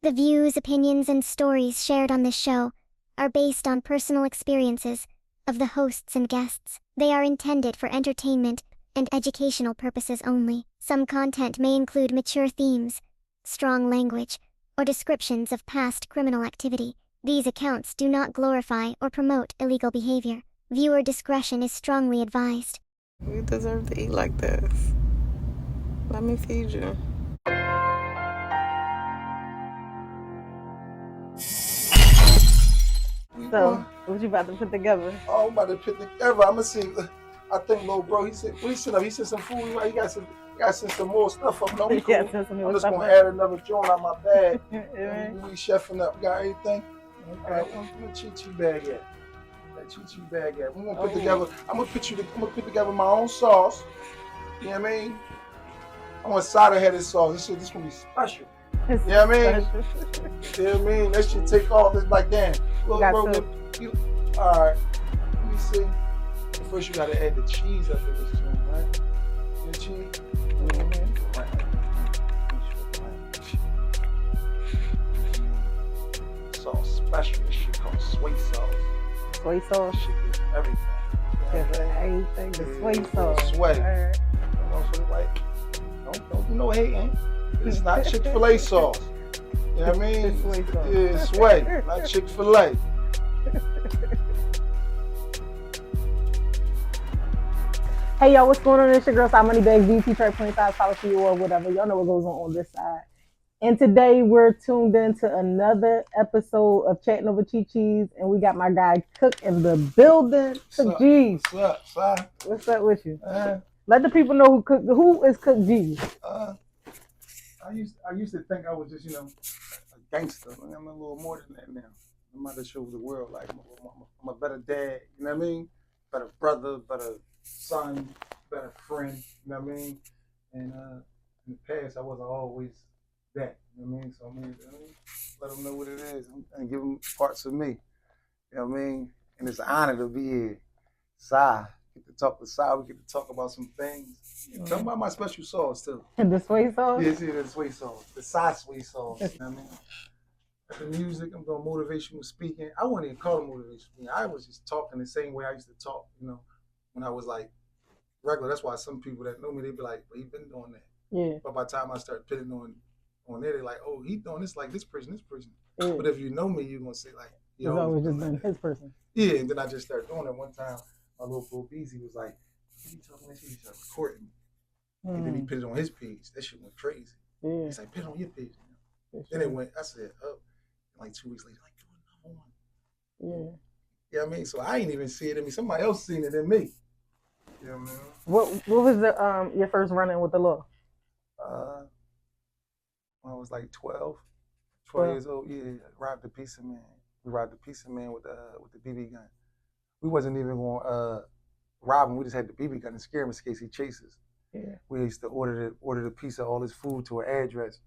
The views, opinions, and stories shared on this show are based on personal experiences of the hosts and guests. They are intended for entertainment and educational purposes only. Some content may include mature themes, strong language, or descriptions of past criminal activity. These accounts do not glorify or promote illegal behavior. Viewer discretion is strongly advised. You deserve to eat like this. Let me feed you. So, what you about to put together? Oh, I'm about to put together. I'm gonna see. I think little bro, he said, what he said up? He said some food. He got some more stuff up. No, we cool. I'm just gonna add another joint on my bag. We chefing up. Got everything. All right, where's the Chi bag at? That Chi bag at? We're gonna put together. I'm gonna put together my own sauce. You know what I mean? I want cider-headed sauce. This gonna be special. You know what I mean? You know what I mean? That shit take off. It's like, damn. Look, bro, all right. Let me see. First, you gotta add the cheese up in this joint, right? The cheese. Sauce special. This shit called soy sauce. Soy sauce? Shit is everything. Everything. The soy sauce. Sway. Don't do no hating. It's not Chick-fil-A sauce. You know what I mean? It's sway, not Chick-fil-A. Hey y'all, what's going on? It's your girl, Side Money Bags, VT Trade 25, follow for you or whatever. Y'all know what goes on this side. And today we're tuned into another episode of Chatting Over Chi-Chi's, and we got my guy Cook in the building. Cook G. What's up, Si? What's up with you? Let the people know who is Cook G. I used to think I was just, a gangster. I'm a little more than that now. I'm about to show the world, like, I'm a better dad, you know what I mean? Better brother, better son, better friend, you know what I mean? And in the past, I wasn't always that, you know what I mean? So, let them know what it is and give them parts of me, you know what I mean? And it's an honor to be here. Si. Get to talk to Si. We get to talk about some things. Talk about my special sauce too. The soy sauce? Yeah, the soy sauce. The soy sauce. You know what I mean? The music, I'm doing motivational speaking. I wouldn't even call it motivational speaking. I was just talking the same way I used to talk, when I was like regular. That's why some people that know me, they be like, well, he been doing that. Yeah. But by the time I start putting on there, they're like, oh, he doing this like this person. Yeah. But if you know me, you're gonna say like, he's always just been his person. Yeah, and then I just started doing it. One time, my little bro Beezy was like, he talking this shit, he started recording me. And then he put it on his page. That shit went crazy. Yeah. He's like, put it on your page now. Then it went, I said, oh. Like 2 weeks later, like, do another one. Yeah. You know what I mean? So I ain't even see it in me. Somebody else seen it in me. You know what I mean? What was your first run-in with the law? When I was like 12 years old, yeah, robbed the pizza man. We robbed the pizza man with the BB gun. We wasn't even going to rob him. We just had the BB gun and scare him in case he chases. Yeah. We used to order the pizza, all his food to an address.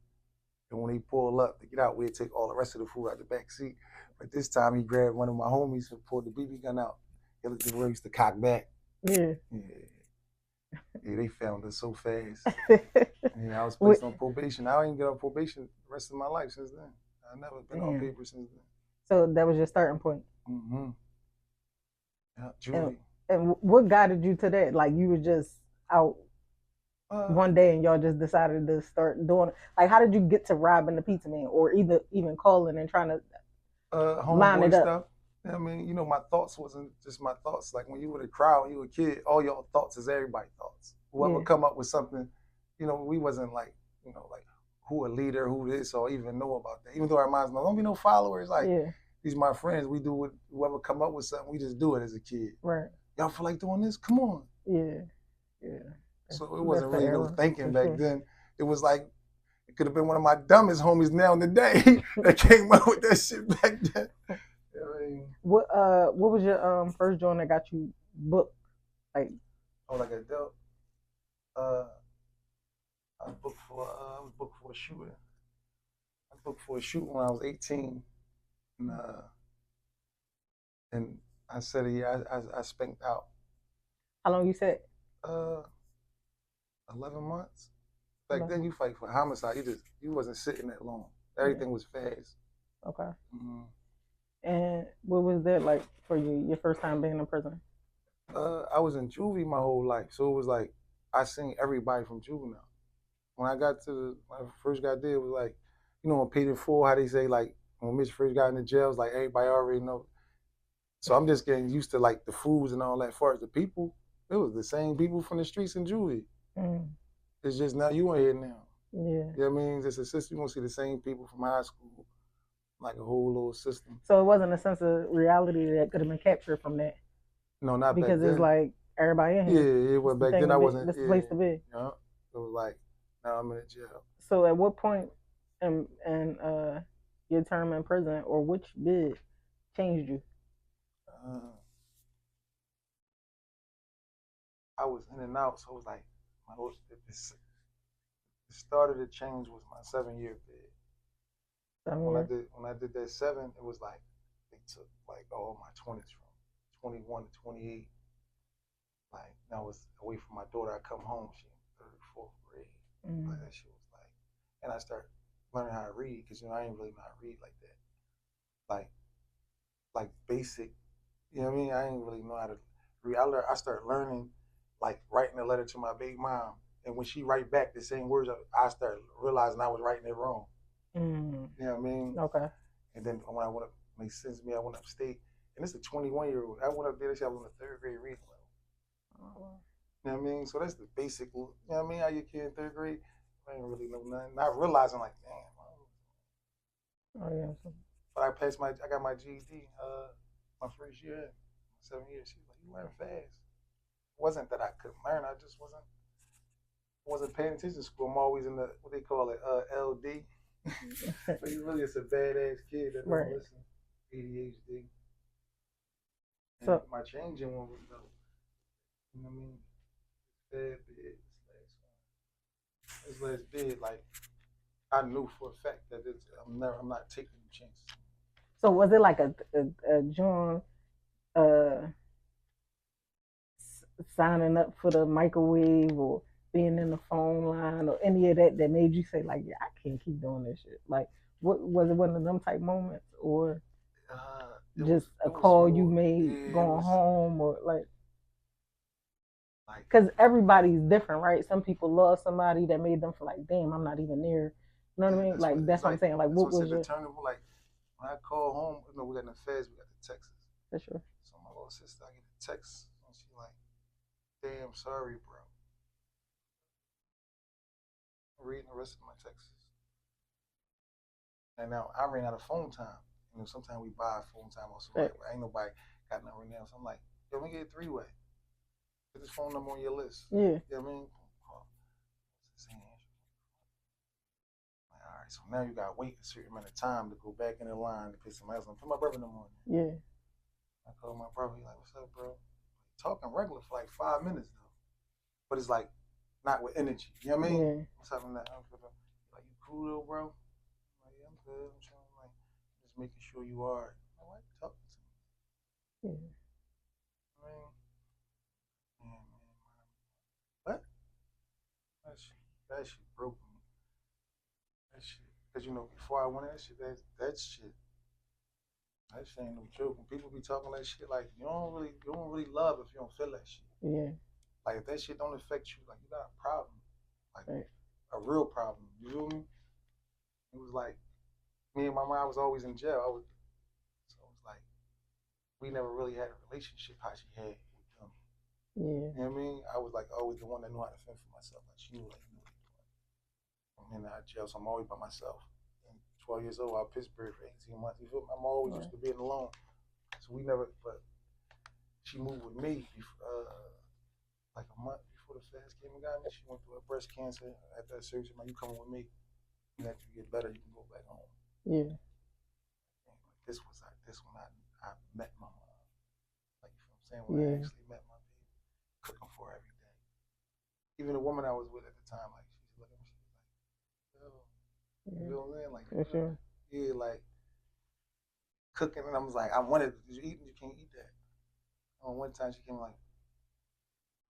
And when he pulled up to get out, we'd take all the rest of the food out the back seat. But this time he grabbed one of my homies and pulled the BB gun out. He looked at where he used to cock back. Yeah. Yeah, they found us so fast. I was placed on probation. I didn't get on probation the rest of my life since then. I've never been on paper since then. So that was your starting point? Mm-hmm. Yeah, Julie. And what guided you to that? Like you were just out one day and y'all just decided to start doing it. Like how did you get to robbing the pizza man or even calling and trying to line it up? Stuff. I mean, my thoughts wasn't just my thoughts. Like when you were in a crowd, when you were a kid, all your thoughts is everybody's thoughts. Whoever come up with something, we wasn't like, like who a leader, who this, or even know about that. Even though our minds don't be no followers. Like these my friends, we do what whoever come up with something, we just do it as a kid. Right. Y'all feel like doing this? Come on. Yeah. So it wasn't really no thinking back then. It was like it could have been one of my dumbest homies now in the day that came up with that shit back then. What was your first joint that got you booked? Like like a dope. I was booked for a shooting. I booked for a shooting when I was 18, and I said I spanked out. How long you said? 11 months. Back then, you fight for homicide. You wasn't sitting that long. Everything was fast. Okay. And what was that like for you? Your first time being in prison? I was in juvie my whole life, so it was like I seen everybody from juvenile. When I first got there, it was like, on Peter 4, how they say like when Mitch first got in the jail, it's like everybody already know. So I'm just getting used to like the foods and all that. As far as the people, it was the same people from the streets in juvie. It's just now you in here now. Yeah. You know what I mean? It's a system. You gonna see the same people from high school, like a whole little system. So it wasn't a sense of reality that could have been captured from that. No, not because back then. It's like everybody in here. Yeah, it was back then. I wasn't. This the place to be. Yeah, it was like now I'm in a jail. So at what point in your term in prison, or which bid changed you? I was in and out, so it was like the start of the change was my 7-year bid. When I did that 7, it was like they took like all my 20s from 21 to 28. Like I was away from my daughter. I come home, she in 3rd, 4th grade. Like that shit was like, and I started learning how to read because I ain't really know how to read like that. Like basic, you know what I mean? I ain't really know how to read. I started learning, like writing a letter to my baby mom, and when she write back the same words, I started realizing I was writing it wrong. You know what I mean? Okay. And then when I went up, they sent me. I went upstate, and this is a 21-year-old. I went up there. They said I was on the 3rd grade reading level. You know what I mean? So that's the basic. You know what I mean? How you kid in 3rd grade? I ain't really know nothing. Not realizing like, damn. Oh yeah. But I got my GED my first year, 7 years. She was like, you learn fast. It wasn't that I couldn't learn. I just wasn't paying attention to school. I'm always in the what they call it, LD. But he really is a badass kid that don't listen. ADHD. And so my changing one was though. You know what I mean? Bad bid. This last bid, like I knew for a fact that I'm not taking them chances. So was it like a John signing up for the microwave or being in the phone line or any of that made you say like, yeah, I can't keep doing this shit? Like, what was it? One of them type moments, or just a call you made going home, or like? Because everybody's different, right? Some people love somebody that made them feel like, damn, I'm not even there. You know what I mean? Like that's what I'm saying. Like, what was your turning? Like when I call home, we got the feds, we got the texts. For sure. So my little sister, I get a text, and she like, damn, sorry, bro. I'm reading the rest of my texts. And now I ran out of phone time. Sometimes we buy phone time or something, but ain't nobody got nothing right now. So I'm like, yo, let me get a 3-way. Put this phone number on your list. Yeah. You know what I mean? Like, all right, so now you gotta wait a certain amount of time to go back in the line to pay somebody else. Put my brother in the morning. Yeah. I called my brother, he's like, what's up, bro? Talking regular for like 5 minutes though. But it's like not with energy. You know what I mean? Yeah. What's happening that? Like, you cool though, bro? I'm like, yeah, I'm good. I'm trying to like just making sure you are. Like, why you talking to me? Yeah. I mean, what? That shit broke me. That shit. Because before I went in that shit, that shit ain't no joke. When people be talking that shit, like you don't really love if you don't feel that shit. Yeah. Like if that shit don't affect you, like you got a problem. Like a real problem. You feel me? It was like me and my mom was always in jail. So it was like we never really had a relationship how she had with them. Yeah. You know what I mean? I was like always the one that knew how to fend for myself. Like she knew what to do. I'm in that jail, so I'm always by myself. 12 years old, I was Pittsburgh for 18 months. You feel me? I'm always used to being alone. So we never, but she moved with me like a month before the feds came and got me. She went through her breast cancer. After that surgery, like, you coming with me. And after you get better, you can go back home. Yeah. And this when I met my mom. Like, you feel what I'm saying? When I actually met my baby, cooking for her every day. Even the woman I was with at the time, like, she's looking at me, she's like, yo. You know what I'm saying? Like, sure. Yeah, like cooking, and I was like, I wanted. Did you eat? You can't eat that. One time she came like,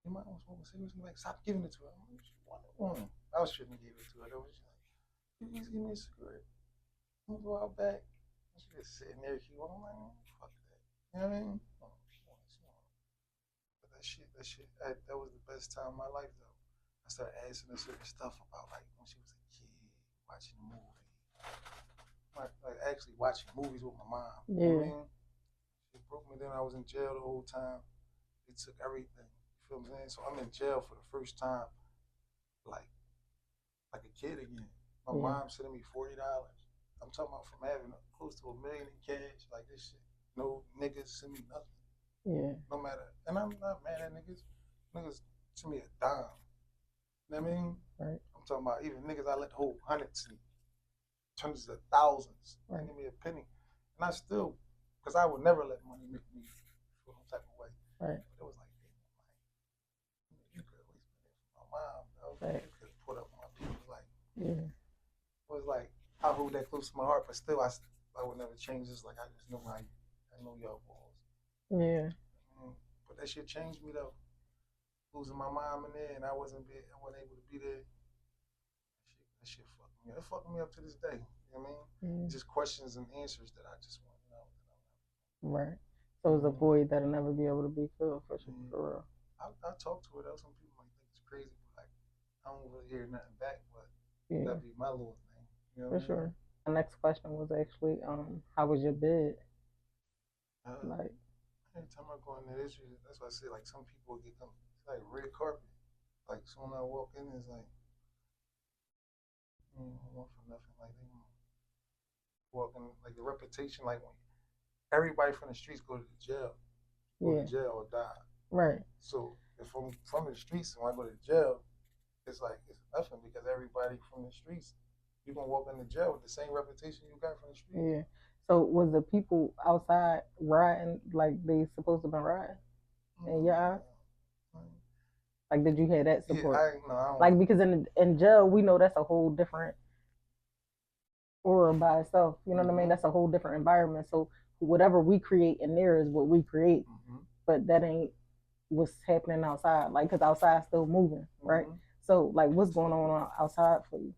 you might want to smoke a cigarette. She was like, stop giving it to her. I'm like, she wanted one. I shouldn't give it to her. She was like, please give me a cigarette. I'm go out back. She just sitting there, she I'm like, fuck that. You know what I mean? But that was the best time of my life though. I started asking her certain stuff about like when she was a kid, watching a movie. Like actually watching movies with my mom. Yeah. You know what I mean? She broke me then I was in jail the whole time. They took everything. You feel what I'm saying? So I'm in jail for the first time, like a kid again. My mom sending me $40. I'm talking about from having close to $1 million in cash, like this shit. No niggas send me nothing. Yeah. No matter, and I'm not mad at niggas. Niggas send me a dime. You know what I mean? Right. I'm talking about even niggas I let hold hundreds and hundreds of thousands. Right. Give me a penny, and I still, because I would never let money make me feel some type of way. Right. But it was like, you could at least put it for my mom, though. Right. You could put up my people, like, yeah. It was like I hold that close to my heart, but still, I would never change this. Like I just know I know y'all boys. Yeah. But that shit changed me though. Losing my mom in there, and I wasn't able to be there. That shit fucked me up. It fucked me up to this day. You know what I mean? Just questions and answers that I just want to know. Right. So it's a void that'll never be able to be filled for sure. For real. I talk to her though. Some people might think it's crazy, but like I don't really hear nothing back. But that'd be my little thing. You know for sure. My next question was actually, how was your bed? Like every time I go in there, that's why I say like some people get them. It's like red carpet. Like soon I walk in, it's like I don't want for nothing. Like they walking like the reputation. Like when everybody from the streets go to the jail, to jail or die. Right. So if I'm from the streets and when I go to jail, it's like it's nothing because everybody from the streets, you gonna walk into jail with the same reputation you got from the streets. Yeah. So was the people outside riding like they supposed to be riding? And yeah. Like, did you have that support? Yeah, I don't like because in jail we know that's a whole different aura by itself. You know what I mean? That's a whole different environment. So whatever we create in there is what we create, but that ain't what's happening outside. Like, cause outside's still moving, right? So like, what's going on outside for you?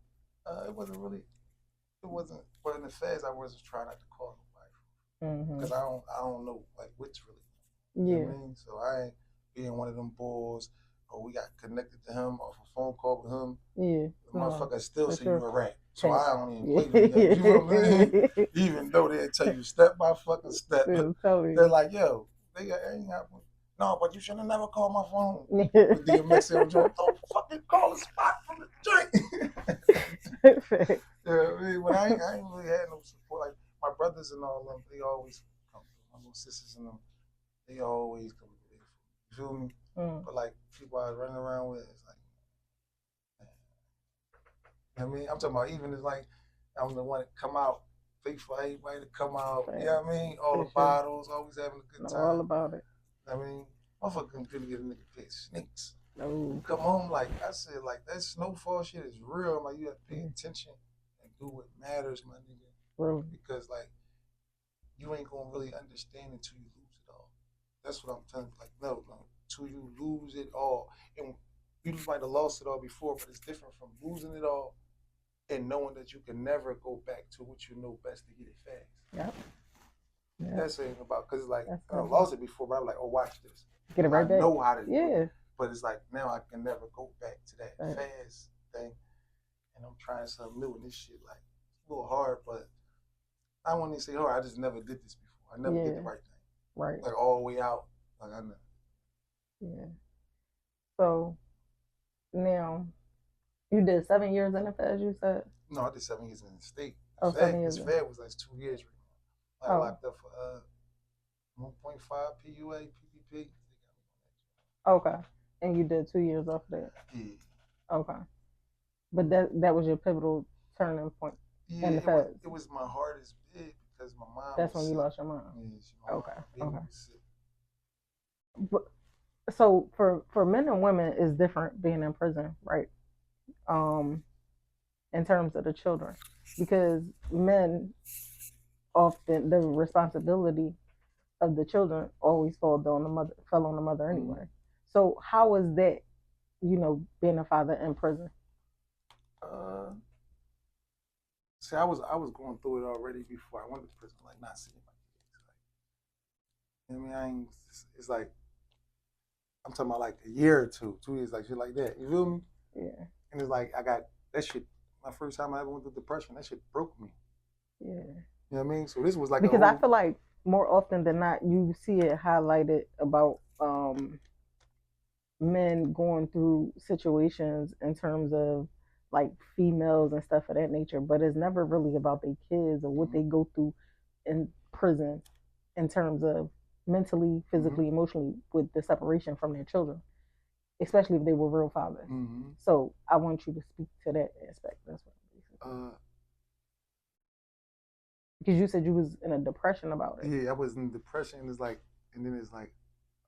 It wasn't. But in the feds, I wasn't trying not to call nobody because I don't know like what's really. You know what I mean? So I ain't being one of them boys. Or we got connected to him off a phone call with him. Yeah. The motherfucker still say you a rat. So I don't even play with you. You know what I mean? Even though they tell you step by fucking step. They're like, yo, they ain't happening. No, but you should have never called my phone. With DMX and Joe, don't fucking call a spot from the joint. You know what I mean? But I ain't really had no support. Like my brothers and all them, they always come through. My little sisters and them, they always come through. You feel me? But like people I was running around with, it's like, you know what I mean? I'm talking about even as like I'm the one that come out, fake for everybody to come out. You know what I mean? All the bottles, always having a good time. All about it. I mean, motherfucker can really get a nigga paid snakes. No. Come home like I said, like that snowfall shit is real. Like you have to pay attention and do what matters, my nigga. Bro. Because like you ain't gonna really understand until you lose it all. That's what I'm telling you. Like no. Till you lose it all. And you might have lost it all before, but it's different from losing it all and knowing that you can never go back to what you know best to get it fast. Yep. That's saying about, because it's like, I lost it before, but I'm like, oh, watch this. Get it right back. I know how to do it. But it's like, now I can never go back to that fast thing. And I'm trying something new, and this shit, like, it's a little hard, but I don't want to say hard. I just never did this before. I never did the right thing. Right. Like, all the way out. Like, I know. Yeah. So now you did 7 years in the Fed, you said? No, I did 7 years in the state. The 7 years. This Fed was like 2 years right now. I locked up for 1.5 PUA, PPP. Okay. And you did 2 years off that? Yeah. Okay. But that was your pivotal turning point in the Fed? It was my hardest bid because my mom That's when you lost your mom? Yeah, okay. But so for men and women is different being in prison, right? In terms of the children, because men often the responsibility of the children always fell on the mother anyway. So how is that, being a father in prison? See, I was going through it already before I went to prison, like not seeing my kids. Like, you know what I mean, I ain't. It's like I'm talking about like a year or 2 years, like shit like that. You feel me? Yeah. And it's like I got that shit. My first time I ever went through depression, that shit broke me. Yeah. You know what I mean? So this was like because I feel like more often than not, you see it highlighted about men going through situations in terms of like females and stuff of that nature, but it's never really about their kids or what they go through in prison in terms of mentally, physically, emotionally with the separation from their children, especially if they were real fathers. So I want you to speak to that aspect. That's what because you said you was in a depression about it. Yeah, I was in depression. It's like, and then it's like,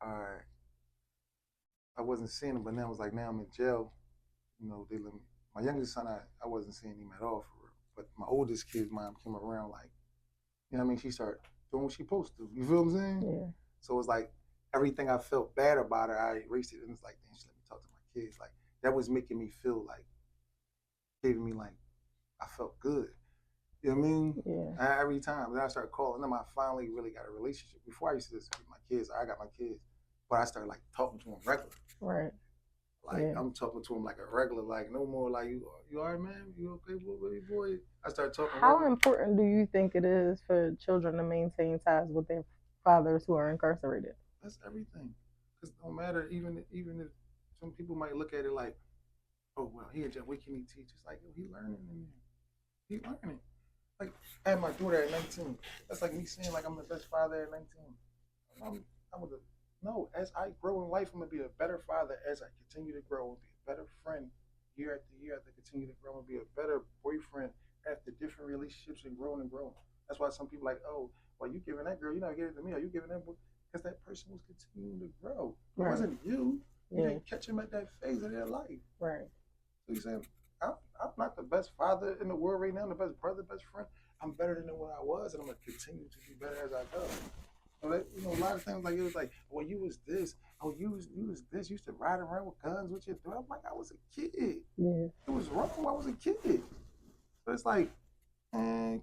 all right, I wasn't seeing him, but now it's like now I'm in jail. You know, they let me. My youngest son, I wasn't seeing him at all for real. But my oldest kid's mom came around like, you know what I mean? She started doing what she supposed to. You feel what I'm saying? Yeah. So it's like everything I felt bad about her, I erased it. And it's like, damn, she let me talk to my kids. Like that was making me feel like, giving me like, I felt good. You know what I mean? Yeah. Every time. Then I started calling them. I finally really got a relationship. Before I used to just with my kids, I got my kids. But I started like talking to them regular. Right. Like I'm talking to them like a regular, like no more like you all right, man? You okay, boy? I started talking. How regular. Important do you think it is for children to maintain ties with their fathers who are incarcerated? That's everything. Because no matter, even if some people might look at it like, oh well, he in jail, what can he teach? It's like, yo, he learning in there. He learning. Like I had my daughter at 19. That's like me saying like I'm the best father at 19. No, as I grow in life, I'm gonna be a better father as I continue to grow, and be a better friend year after year as I continue to grow, and be a better boyfriend after different relationships and growing and growing. That's why some people like, oh, well, you giving that girl, you're not giving it to me, or you giving that boy, because that person was continuing to grow. It wasn't you. You didn't catch them at that phase of their life. Right. So you saying, I'm not the best father in the world right now, the best brother, best friend. I'm better than what I was, and I'm gonna continue to be better as I go. You know, a lot of things like it was like, well, you was this, oh, you was this, you used to ride around with guns with your daughter. I'm like, I was a kid. Yeah. It was wrong. I was a kid. So it's like, man,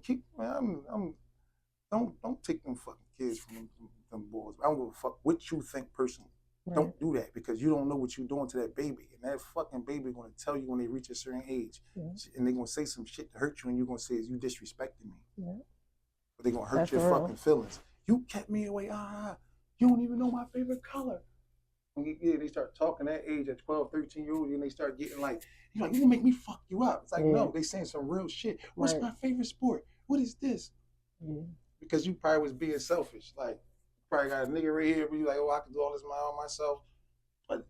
don't take them fucking kids from them boys. I don't give a fuck what you think personally. Right. Don't do that because you don't know what you're doing to that baby, and that fucking baby gonna tell you when they reach a certain age, and they're gonna say some shit to hurt you, and you're gonna say, "You disrespecting me." Yeah. But they're gonna hurt your fucking feelings. You kept me away. You don't even know my favorite color. Yeah, they start talking that age at 12, 13 years old, and they start getting like, you're like, you make me fuck you up. It's like, no, they saying some real shit. What's my favorite sport? What is this? Because you probably was being selfish. Like, probably got a nigga right here, but you like, oh, I can do all this on myself. But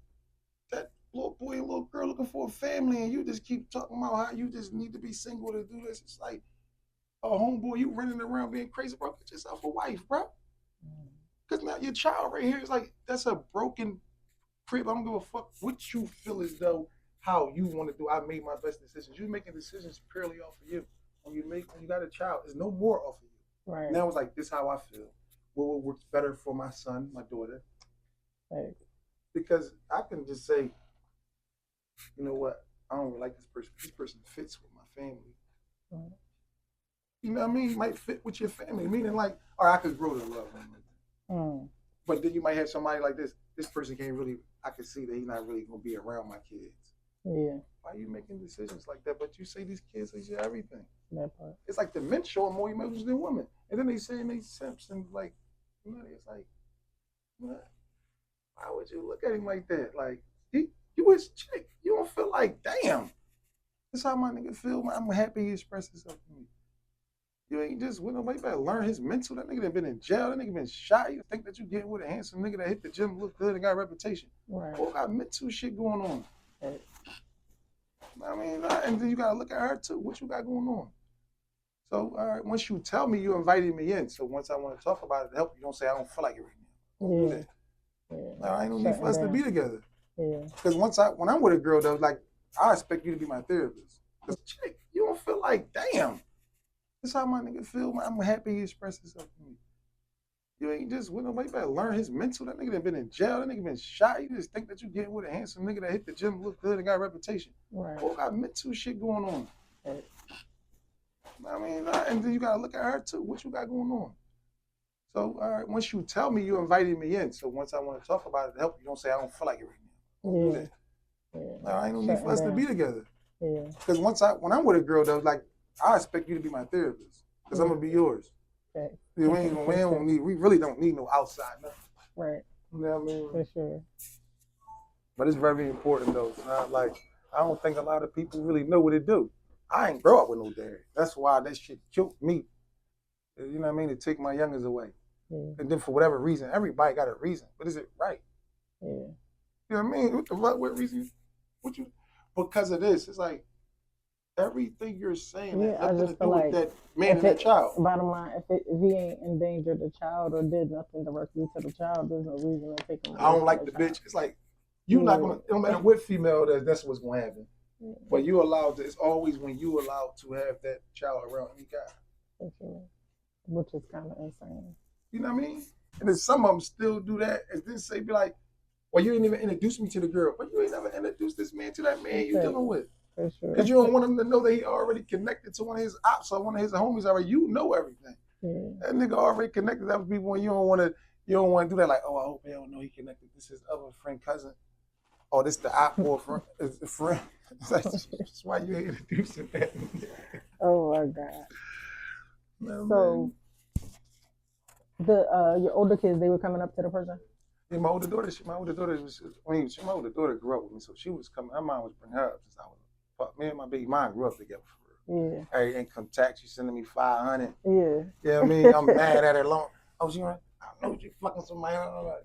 that little boy and little girl looking for a family, and you just keep talking about how you just need to be single to do this. It's like, oh, homeboy, you running around being crazy, bro. Get yourself a wife, bro. Because now your child right here is like, that's a broken crib. I don't give a fuck what you feel as though how you want to do. I made my best decisions. You're making decisions purely off of you. When you got a child, it's no more off of you. Right. Now it's like, this is how I feel. What works better for my son, my daughter? Right. Because I can just say, you know what? I don't really like this person. This person fits with my family. Right. You know what I mean? He might fit with your family. Meaning like, or I could grow to love him. But then you might have somebody like this. This person can't really, I can see that he's not really going to be around my kids. Yeah. Why are you making decisions like that? But you say these kids is your everything. That part. It's like the men show more emotions than women. And then they say they simps and like, you know, it's like, what? Why would you look at him like that? Like, you his chick. You don't feel like, damn. That's how my nigga feel. I'm happy he expressed himself to me. You ain't just with nobody. Better learn his mental. That nigga that been in jail. That nigga been shot. You think that you getting with a handsome nigga that hit the gym, look good, and got a reputation. Right. Boy, got mental shit going on. Right. I mean, and then you gotta look at her too. What you got going on? So, all right, once you tell me, you invited me in. So once I want to talk about it, help you don't say I don't feel like it right now. Don't do that. Yeah. No, I ain't no need for us to be together. Yeah. Because when I'm with a girl though, like I expect you to be my therapist. Cause chick, you don't feel like, damn. That's how my nigga feel. I'm happy he expressed himself to me. You ain't just with nobody. Better learn his mental. That nigga that been in jail. That nigga been shot. You just think that you getting with a handsome nigga that hit the gym, look good, and got a reputation. Right. Boy, got mental shit going on. Right. I mean, and then you gotta look at her too. What you got going on? So, all right, once you tell me, you invited me in. So once I want to talk about it, help you don't say I don't feel like it right now. Don't do that. Yeah. I ain't no need for us to be together. Yeah. Because when I'm with a girl, though, like I expect you to be my therapist. Because I'm gonna be yours. Okay. We really don't need no outside nothing. Right. You know what I mean? For sure. But it's very important though. It's not like I don't think a lot of people really know what it do. I ain't grow up with no dad. That's why that shit killed me. You know what I mean? To take my youngers away. Yeah. And then for whatever reason, everybody got a reason. But is it right? Yeah. You know what I mean? What the fuck? What reason? Because of this, it's like everything you're saying has nothing to do with that man and that child. Bottom line, if he ain't endangered the child or did nothing directly to the child, there's no reason to take him away. I don't like the bitch. It's like you're not gonna. No matter what female that's what's gonna happen. Yeah. But you allowed to. It's always when you allowed to have that child around any guy. Okay. Which is kind of insane. You know what I mean? And then some of them still do that, and then say, be like, well, you ain't even introduced me to the girl. But you ain't never introduced this man to that man you dealing with. For sure. Because you don't want him to know that he already connected to one of his ops or one of his homies already. You know everything. Yeah. That nigga already connected to other people and you don't want to do that like, oh, I hope they don't know he connected. This is his other friend, cousin. Oh, this the op or friend. It's a friend. That's why you ain't introducing that. Oh my God. No, so your older kids, they were coming up to the person? Yeah, my older daughter grew up with me, so she was coming. Her mom was bringing her up since I was. Me and my baby mom grew up together for real. Yeah. Every income tax, she's sending me $500. Yeah. You know what I mean? I'm mad at her long. Oh, she like, I know you fucking somebody.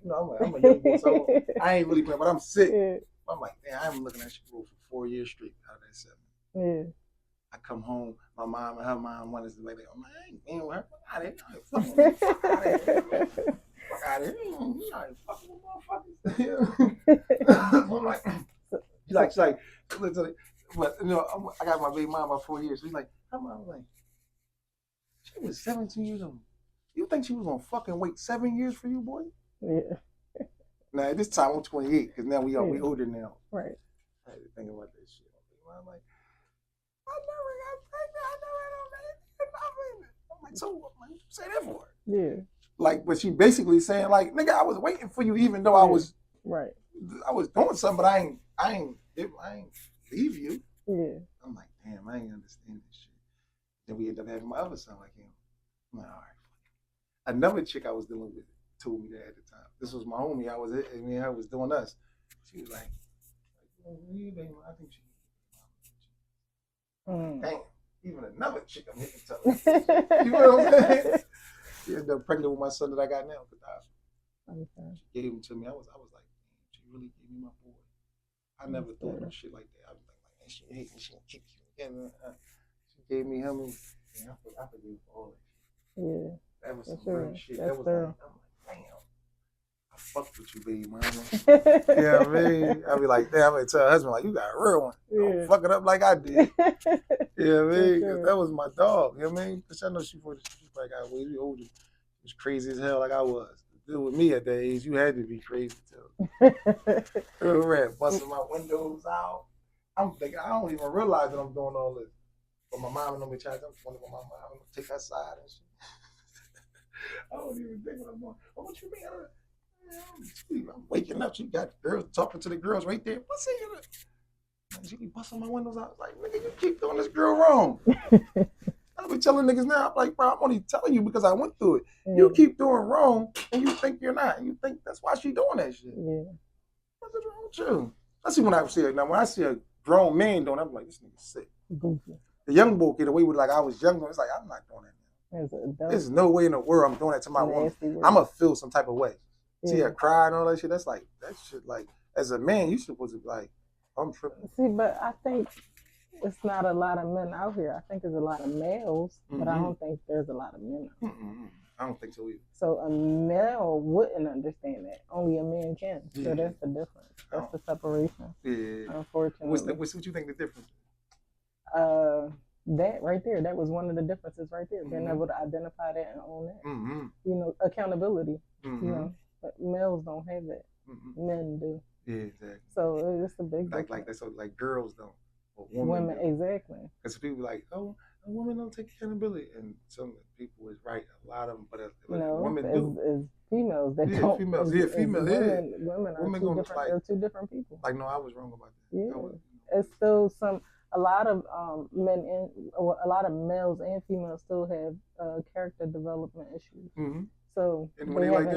You know, I'm a young boy, so I ain't really playing, but I'm sick. Yeah. I'm like, damn, I haven't looking at you for 4 years straight out of that 7. Yeah. I come home, my mom and her mom wanted to like, oh man, I ain't being with her. Fuck out of here. Fuck out of here. Fuck out of here. You not fucking with motherfuckers. I'm like, she's like, but you know, I got my baby mom about 4 years. She's like, her mom was like, she was 17 years old. You think she was gonna fucking wait 7 years for you, boy? Yeah. Now at this time I'm 28, because now we older now. Right. I had to think about that shit. I'm like, I never got pregnant. I never had nothing. I'm like, so what man, you say that for? Yeah. Like, but she basically saying like, nigga, I was waiting for you even though I was doing something, but I ain't leave you. Yeah. I'm like, damn, I ain't understand this shit. Then we end up having my other son like him. I'm like, all right. Another chick I was dealing with told me that at the time. This was my homie. I was doing us. She was like, I think she. Damn, even another chick I'm hitting tell her. You know what I'm saying? She ended up pregnant with my son that I got now. She gave him to me. I was like, damn, she really gave me my boy. I never thought of shit like that. I was like, man, she hates me. She gonna kick you again. She gave me him. And I forgave all that shit. Yeah. That was some real shit. That was like, I'm like, damn. I fucked with you, baby mama. You know what I mean? I'd be like, damn, I'm gonna tell her husband, like, you got a real one. Don't fuck it up like I did. You know what I mean? Sure. That was my dog, you know what I mean? Because I know she probably got way older. She was crazy as hell like I was. To deal with me at that age, you had to be crazy too. Red, busting my windows out. I'm thinking, I don't even realize that I'm doing all this. But my mom and them be trying to tell me my mom, I'm gonna take her side and shit. I don't even think what I'm doing. Oh, what you mean? I'm waking up. She got girls talking to the girls right there. What's it? She be busting my windows out. Like, nigga, you keep doing this girl wrong. I be telling niggas now, I'm like, bro, I'm only telling you because I went through it. You keep doing wrong and you think you're not. And you think that's why she doing that shit. Yeah. What's wrong with you? Especially when I see it. Now, when I see a grown man doing it, I'm like, this nigga's sick. Goofy. The young boy get away with it like I was younger. It's like, I'm not doing that. There's no way in the world I'm doing that to my woman. I'm going to feel some type of way. See her cry and all that shit. That's like, that shit, like, as a man, you supposed to be like, I'm tripping. See, but I think it's not a lot of men out here. I think there's a lot of males, but I don't think there's a lot of men out here. I don't think so either. So a male wouldn't understand that. Only a man can. So that's the difference. That's the separation. Yeah. Unfortunately. What you think the difference is? That right there, that was one of the differences right there. Being able to identify that and own that. You know, accountability. You know, but males don't have that. Men do. Yeah, exactly. So it's a big difference. Like girls don't. Or women exactly. Because people like, oh, women don't take accountability, and some people is right. A lot of them, but women do. As females, they don't. Females. Women are women they're two different people. Like, no, I was wrong about that. Yeah, it's still a lot of men and a lot of males and females still have character development issues. Mm-hmm. So and when they like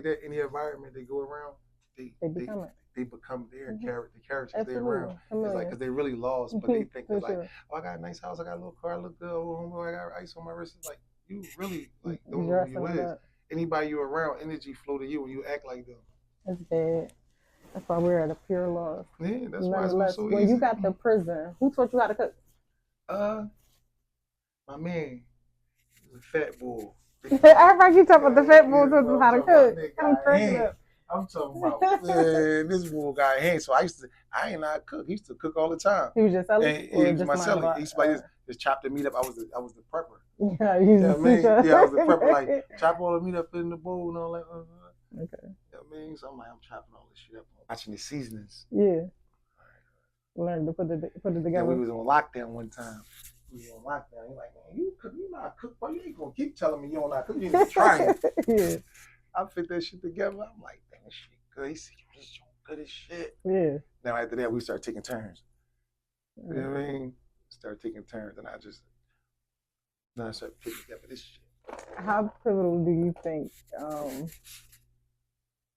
that in the environment they go around, they become their character. The characters they're around. It's like because they're really lost, but they think it's like, oh, I got a nice house, I got a little car, I look good, oh, I got ice on my wrist. It's like you really like don't know who you is. Anybody you're around, energy flow to you when you act like them. It's bad. That's why we're at a pure loss. Yeah, that's why it's so easy. When you got the prison, who taught you how to cook? My man, he was a fat boy. Everybody keep talking about the fat boy taught you how to cook. I'm cracking up. I'm talking about, man, this boy got hands. So I ain't not cook. He used to cook all the time. He was just selling? He was my seller. He used to just chop the meat up. I was the prepper. Yeah, I was the prepper. Like, chop all the meat up in the bowl and all that. Okay. You know what I mean? So I'm like, I'm chopping all this shit up. Watching the seasonings. Yeah. Learn to put it together. Yeah, we was on lockdown one time. He's like, man, you not cook, boy. You ain't gonna keep telling me you don't not cook. You ain't even trying. Yeah. I fit that shit together. I'm like, damn, this shit good. He said, this shit good as shit. Yeah. Now after that, we start taking turns. You know what I mean? Start taking turns, and I start putting together this shit. How pivotal do you think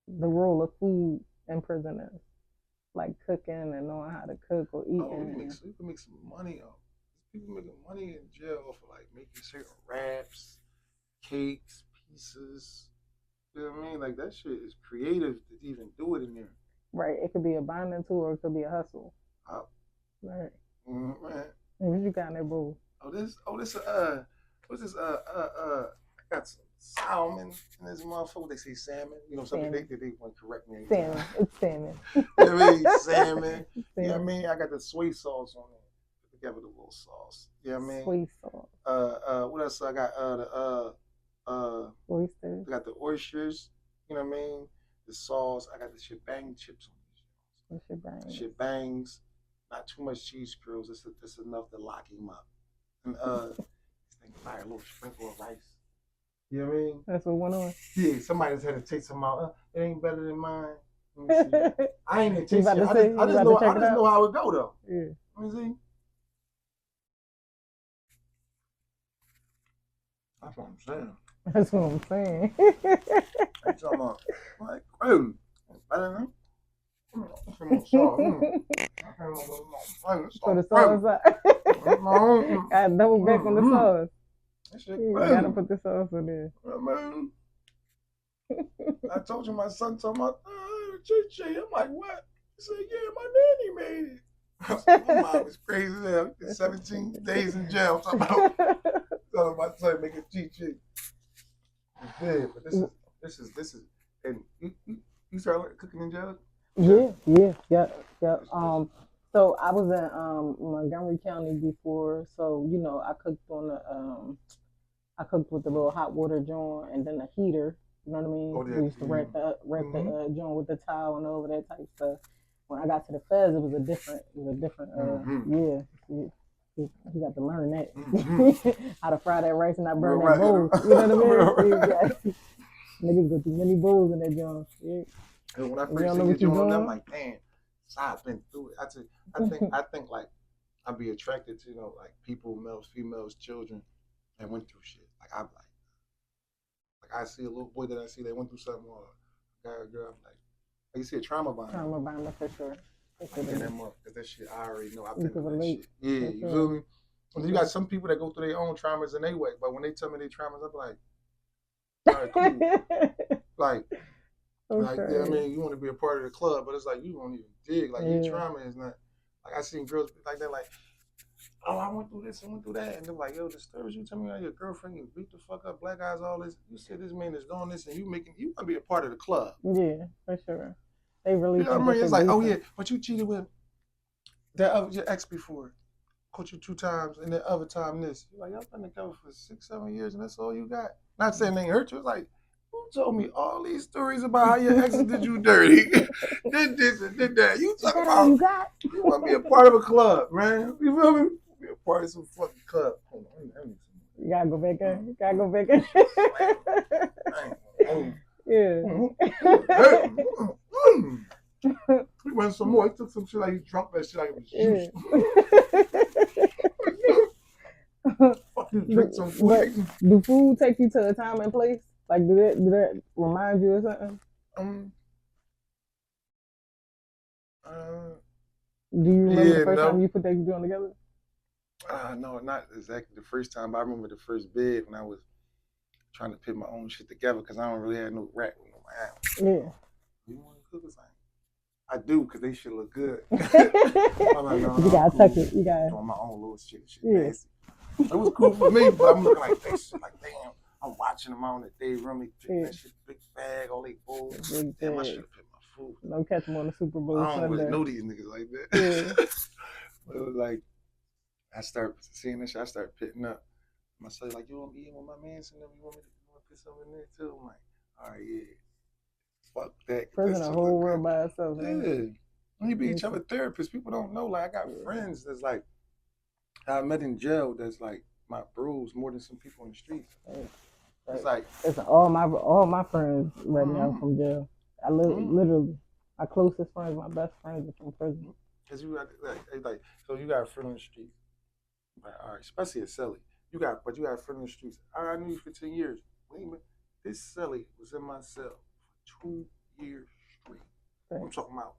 the role of food in prison is? Like cooking and knowing how to cook or eating. Oh, you can make some money off. People making money in jail for like making certain wraps, cakes, pieces. You know what I mean? Like that shit is creative to even do it in there. Right. It could be a binding tool or it could be a hustle. Oh. Right. Mm-hmm. What you got in there, boo? What's this? I got some salmon in this motherfucker. They say salmon. You know something? They want to correct me. Salmon. It's salmon. You know what I mean? Salmon. You know what I mean? I got the soy sauce on it. Put together the little sauce. You know what I mean? Soy sauce. What else? I got oysters. I got the oysters. You know what I mean? The sauce. I got the shebang chips on these. Shebangs. Not too much cheese curls. It's enough to lock him up. And fire a little sprinkle of rice. You know what I mean? That's what went on. Yeah, somebody just had to taste some out. It ain't better than mine. Let me see. I ain't even taste it. I just know how it go though. Yeah. Let me see. That's what I'm saying. That's what I'm saying. I'm talking about like, oh, better than some more sauce. So the sauce. I double back on the sauce. You gotta put the sauce in there. Man. I told you my son told me, Chi. I'm like, what? He said, yeah, my nanny made it. My mom was crazy there. 17 days in jail. Talking about my son making Chi. Yeah, but this is, and you started cooking in jail? Yeah. So I was in Montgomery County before, so you know I cooked on I cooked with the little hot water joint and then a heater. You know what I mean? Oh, yeah. We used to wrap the joint with the towel and over that type stuff. When I got to the feds, it was a different. You got to learn that how to fry that rice and not burn that bowl. You know what I mean? Niggas go through many bowls in that joint. Yeah. And when I first seen the joint, I'm like, man, I've been through it. I think like I'd be attracted to like people, males, females, children, that went through shit. Like I'm like I see a little boy that I see that went through something, or a guy or girl. I'm like you see a trauma bond. Trauma bond for sure. Because that shit I already know. I've been through that shit. Yeah, you feel me? And you got some people that go through their own traumas in their way, but when they tell me their traumas, I'm like, all right, cool. like, you know what I mean? You want to be a part of the club, but it's like you don't even dig. Like your trauma is not. Like I seen girls like that, like, oh, I went through this, I went through that, and they're like, yo, disturbs you? Tell me how your girlfriend, you beat the fuck up, black eyes, all this. You said this man is doing this, and you want to be a part of the club. Yeah, for sure. They really. You know what I mean? It's like, oh yeah, but you cheated with your ex before, caught you 2 times, and the other time this. You're like, y'all been together for 6-7 years, and that's all you got. Not saying they ain't hurt you. It's like, who told me all these stories about how your ex did you dirty, did this and did that? You talking about you want to be a part of a club, man? You feel me? be a part of some fucking club. Hold on, I need some. You gotta go back in. You gotta go back in. Yeah. He went some more. He took some shit like he drunk that shit like it was juice. Fucking drink some food. Do food take you to a time and place? Like, do that remind you of something? Do you remember the first time you put that joint together? No, not exactly the first time, but I remember the first bed when I was trying to put my own shit together because I don't really have no rack with my house. Yeah. You want to cook or something? I do because they shit look good. I'm like, no, you gotta tuck it. You gotta doing my own little shit. Nasty. It was cool for me, but I'm looking like they shit like damn. I'm watching them on the day room. They drink that shit, big bag, all they bowls. Damn, I should have put my food. Don't catch them on the Super Bowl. I don't really know these niggas like that. Yeah. But it was like I start seeing this shit. I start pitting up. My son like, you want me eating with my man? So you want me to put something in there too? I'm like, all right, yeah. Fuck that. Prison a whole world by itself. Yeah. We be each other therapists. People don't know. Like I got friends that's like I met in jail. That's like my bros more than some people in the streets. It's like it's all my friends right now from jail. I literally my closest friends, my best friends are from prison. Cause you got like so you got a friend on the street. Like, all right, especially at Selly. You got a friend on the streets. I knew you for 10 years. Wait a minute. This Selly was in my cell for 2 years straight. I'm talking about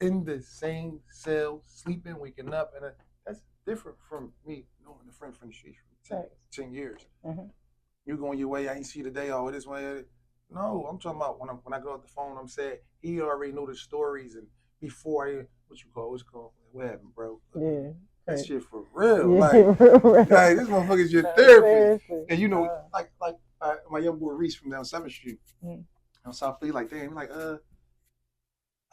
in the same cell, sleeping, waking up, and that's different from me knowing a friend from the streets for 10 years. You going your way, I ain't see you today, oh, this way. No, I'm talking about when I go off the phone, I'm saying he already know the stories and before what's it called? What happened, bro? Yeah. That shit for real. Yeah, like this motherfucker's your therapist. And you know, like my young boy Reese from down 7th Street. On South Philly, like, damn, like, I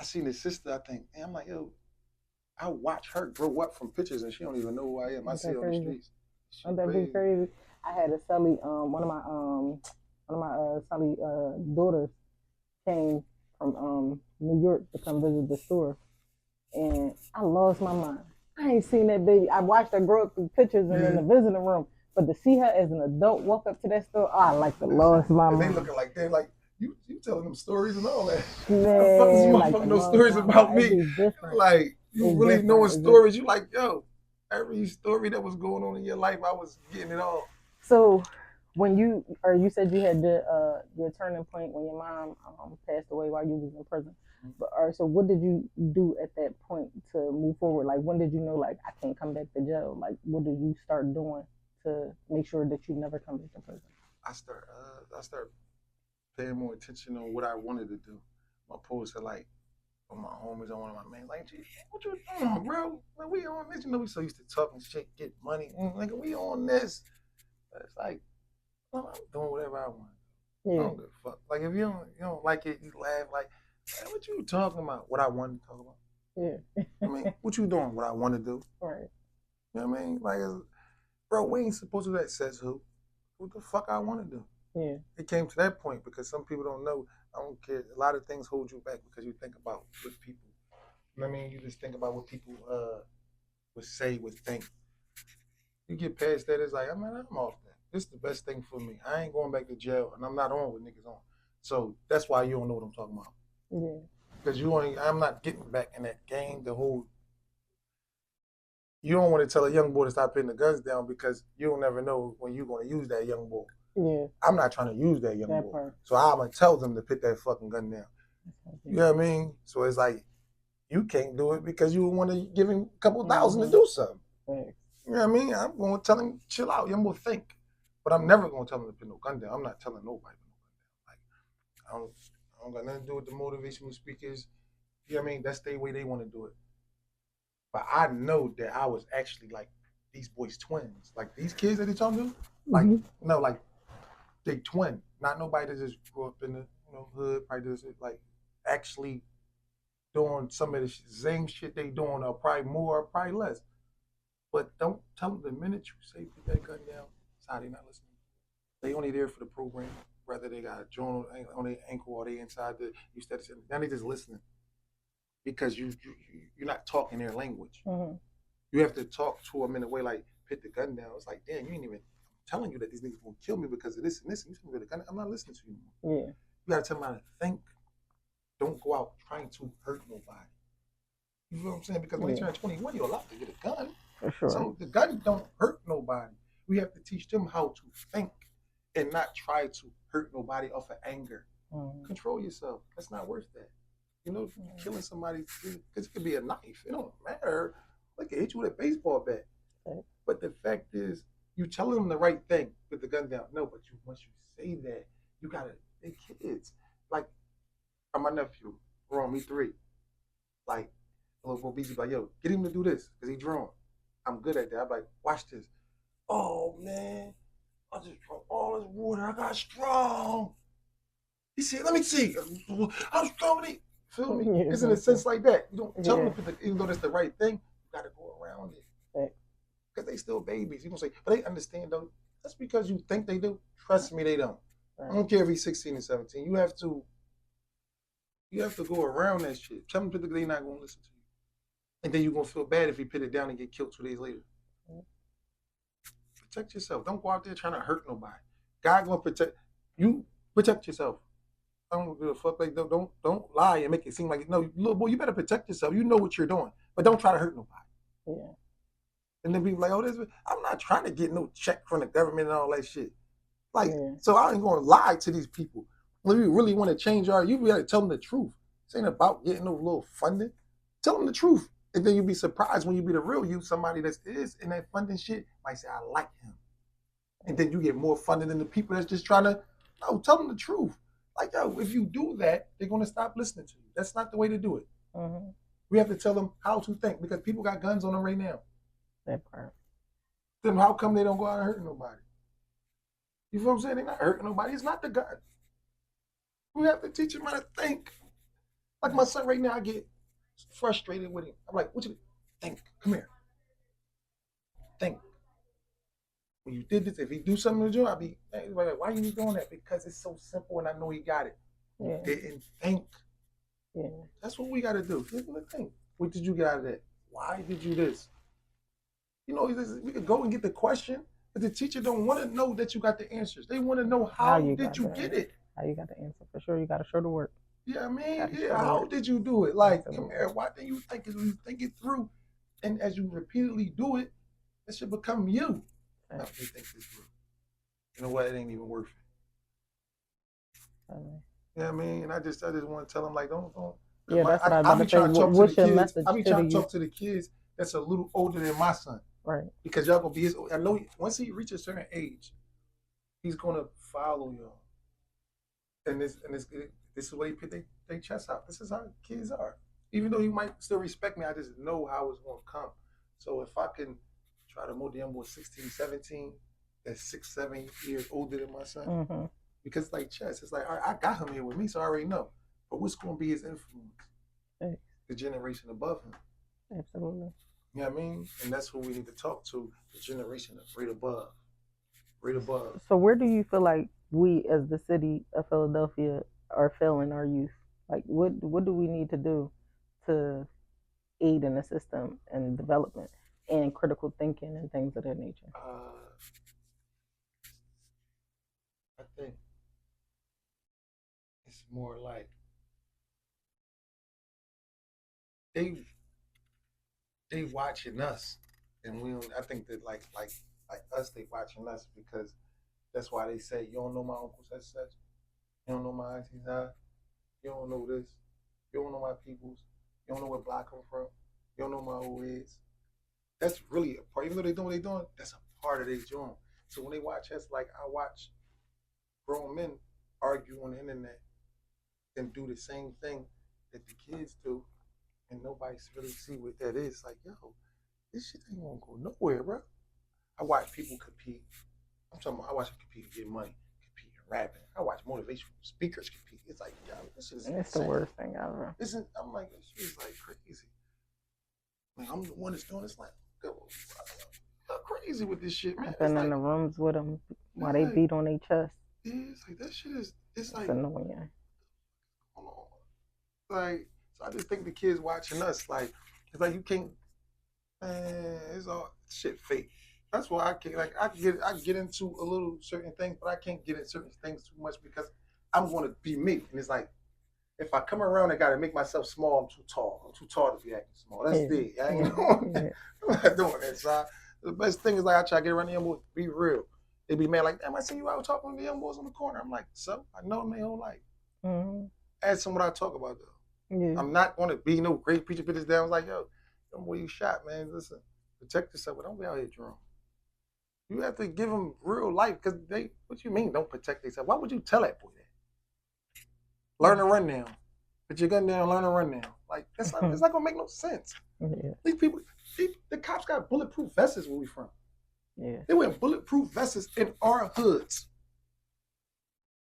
seen his sister, I think. And I'm like, yo, I watch her grow up from pictures and she don't even know who I am. I see her on the streets. Ain't that be crazy? I had a Sully, one of my Sully daughters came from New York to come visit the store. And I lost my mind. I ain't seen that baby. I watched her grow up through pictures and in the visiting room. But to see her as an adult walk up to that store, I like to lost my mind. They looking like they're like, you telling them stories and all that. Man, like those stories about me. Like, you really knowing stories. You like, yo, every story that was going on in your life, I was getting it all. So when you said you had your turning point when your mom passed away while you was in prison. But so what did you do at that point to move forward? Like, when did you know, like, I can't come back to jail? Like, what did you start doing to make sure that you never come back to prison? I start paying more attention on what I wanted to do. My post said, like, on my homies, on one of my mains, like, gee, what you doing, bro? Like, we on this. You know, we so used to talk and shit, get money. Like, we on this. But it's like, well, I'm doing whatever I want. Yeah. I don't give a fuck. Like, if you don't like it, you laugh. Like, hey, what you talking about? What I wanted to talk about. Yeah. I mean, what you doing? What I want to do. Right. You know what I mean? Like, bro, we ain't supposed to do that, says who? What the fuck I want to do? Yeah. It came to that point because some people don't know. I don't care. A lot of things hold you back because you think about what people, you know what I mean? You just think about what people would say, would think. You get past that, it's like, I mean, I'm off that. This is the best thing for me. I ain't going back to jail and I'm not on with niggas on. So that's why you don't know what I'm talking about. Yeah. Because I'm not getting back in that game. You don't want to tell a young boy to stop putting the guns down because you don't never know when you're going to use that young boy. Yeah. I'm not trying to use that young boy. Part. So I'm going to tell them to put that fucking gun down. You know what I mean? So it's like, you can't do it because you want to give him a couple thousand to do something. Right. You know what I mean? I'm going to tell him, chill out. Young boy, think. But I'm never going to tell him to put no gun down. I'm not telling nobody to put no gun down. Like, I don't got nothing to do with the motivational speakers. You know what I mean? That's the way they want to do it. But I know that I was actually like these boys' twins. Like these kids that they talking to, like no, like they twin. Not nobody that just grew up in the hood. Probably just like actually doing some of the same shit they doing, or probably more, or probably less. But don't tell them the minute you say put that gun down, it's how they not listening. They only there for the program. Whether they got a joint on their ankle or they inside you started saying, now they just listening because you're not talking their language. You You have to talk to them in a way like, put the gun down. It's like, damn, you ain't even telling you that these niggas gonna kill me because of this and this. And you tell me with a gun, I'm not listening to you anymore. Yeah. You gotta tell them how to think. Don't go out trying to hurt nobody. You know what I'm saying? Because when they turn 21, you're allowed to get a gun. For sure. So the gun don't hurt nobody. We have to teach them how to think and not try to hurt nobody off of anger. Control yourself. That's not worth that. You know, killing somebody, because it could be a knife. It don't matter. They can hit you with a baseball bat. But the fact is, you tell them the right thing with the gun down. No, but once you say that, you gotta, they kids. Like, my nephew, Ron, me 3. Like, a little boy BG, like, yo, get him to do this, because he drawing. I'm good at that. I'm like, watch this. Oh, man, I just drank all this water. I got strong. He said, let me see. I'm strong. Feel me? It's in a sense like that. You don't tell them, even though that's the right thing, you got to go around it. Because they still babies. You gonna say, but they understand, though. That's because you think they do. Trust me, they don't. Right. I don't care if he's 16 and 17. You have to go around that shit. Tell them that they're not going to listen to you. And then you're going to feel bad if you put it down and get killed 2 days later. Protect yourself. Don't go out there trying to hurt nobody. God going to protect you. Protect yourself. I don't give a fuck. Like, don't lie and make it seem like, no, little boy, you better protect yourself. You know what you're doing. But don't try to hurt nobody. Yeah. And then people like, oh, I'm not trying to get no check from the government and all that shit. Like, so I ain't going to lie to these people. When you really want to change you got to tell them the truth. This ain't about getting no little funding. Tell them the truth. And then you'll be surprised when you be the real you, somebody that is in that funding shit might say, I like him. And then you get more funding than the people that's just trying to, no, tell them the truth. Like, yo, if you do that, they're going to stop listening to you. That's not the way to do it. Mm-hmm. We have to tell them how to think because people got guns on them right now. That part. Then how come they don't go out and hurt nobody? You feel what I'm saying? They're not hurting nobody. It's not the gun. We have to teach him how to think. Like my son right now, I get frustrated with him. I'm like, what you think? Come here. Think. When you did this, if he do something to do, I'll be like, why are you doing that? Because it's so simple and I know he got it. Yeah. He didn't think. Yeah. That's what we got to do. Think. What did you get out of that? Why did you this? You know, we could go and get the question, but the teacher don't want to know that you got the answers. They want to know how did you get it? How you got the answer. For sure, you got to show the work. Yeah, I mean, how did you do it? Like, come here, why didn't you think it? You think it through, and as you repeatedly do it, it should become you. Right. How do you think this through? You know what? It ain't even worth it. Yeah, I mean, and I just want to tell them, like, don't. Yeah, that's what I be trying to talk to the kids. I be trying to talk to the kids that's a little older than my son. Right. Because y'all gonna be his. I know once he reaches a certain age, he's gonna follow y'all. And this is where he put their chest out. This is how kids are. Even though he might still respect me, I just know how it's gonna come. So if I can try to mold them with 16, 17, that's 6, 7 years older than my son. Mm-hmm. Because like chess, it's like, all right, I got him here with me, so I already know. But what's gonna be his influence? Hey. The generation above him. Absolutely. You know what I mean? And that's what we need to talk to, the generation of right above. Right above. So where do you feel like we as the city of Philadelphia are failing our youth? Like what do we need to do to aid in the system and development and critical thinking and things of that nature? I think it's more like they watching us, and we don't. I think that like us, they watching us because that's why they say you don't know my uncle such, you don't know my auntie's eye, you don't know this, you don't know my peoples, you don't know where block come from, you don't know my old heads. That's really a part. Even though they doing what they doing, that's a part of their job. So when they watch us, like I watch grown men argue on the internet and do the same thing that the kids do. And nobody really see what that is. Like, yo, this shit ain't gonna go nowhere, bro. I watch people compete. I'm talking about I watch them compete and get money, compete and rapping. I watch motivational speakers compete. It's like, yo, this is it's the worst thing ever. I'm like, this shit is like crazy. Like, I'm the one that's doing this. Like, I'm crazy with this shit, man. I've been in the rooms with them while they beat on their chest. Yeah, it's like that shit is. It's like annoying. Hold on. Like. So I just think the kids watching us, like, it's like you can't, Man, it's all shit fake. That's why I can't I get into a little certain things, but I can't get in certain things too much because I'm gonna be me. And it's like if I come around, I gotta make myself small. I'm too tall. I'm too tall to be acting small. That's big. I ain't doing that. I'm not doing that. So the best thing is like I try to get around the young boys, be real. They be mad like, damn, I see you out talking to the young boys on the corner. I'm like, so I know them their whole life. Ask them what I talk about though. Yeah. I'm not gonna be no great preacher bitches down. I was like, yo, young boy, you shot, man. Listen, protect yourself, but don't be out here drunk. You have to give them real life because they. What you mean? Don't protect themselves? Why would you tell that boy that? Learn to run now. Put your gun down. Learn to run now. Like that's not. It's not gonna make no sense. Yeah. These people, the cops got bulletproof vests where we from. Yeah. They wear bulletproof vests in our hoods.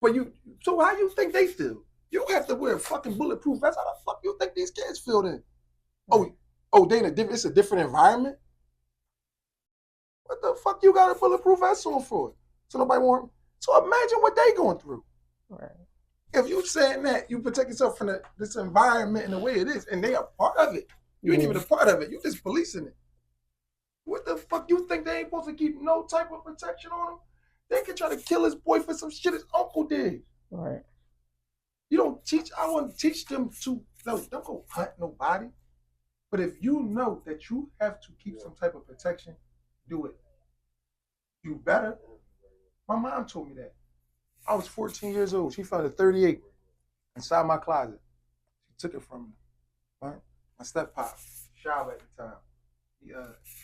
But so how you think they feel? You don't have to wear a fucking bulletproof vest. How the fuck you think these kids feel then? Oh, they in a different. It's a different environment. What the fuck you got a bulletproof vest on for? So nobody want. So imagine what they going through. Right. If you saying that you protect yourself from this environment and the way it is, and they are part of it, you ain't even a part of it. You just policing it. What the fuck you think they ain't supposed to keep no type of protection on them? They could try to kill his boy for some shit his uncle did. Right. You don't teach. I want to teach them to don't go hunt nobody. But if you know that you have to keep some type of protection, do it. You better. My mom told me that. I was 14 years old. She found a 38 inside my closet. She took it from me. Right? My step-pop, Shab at the time. He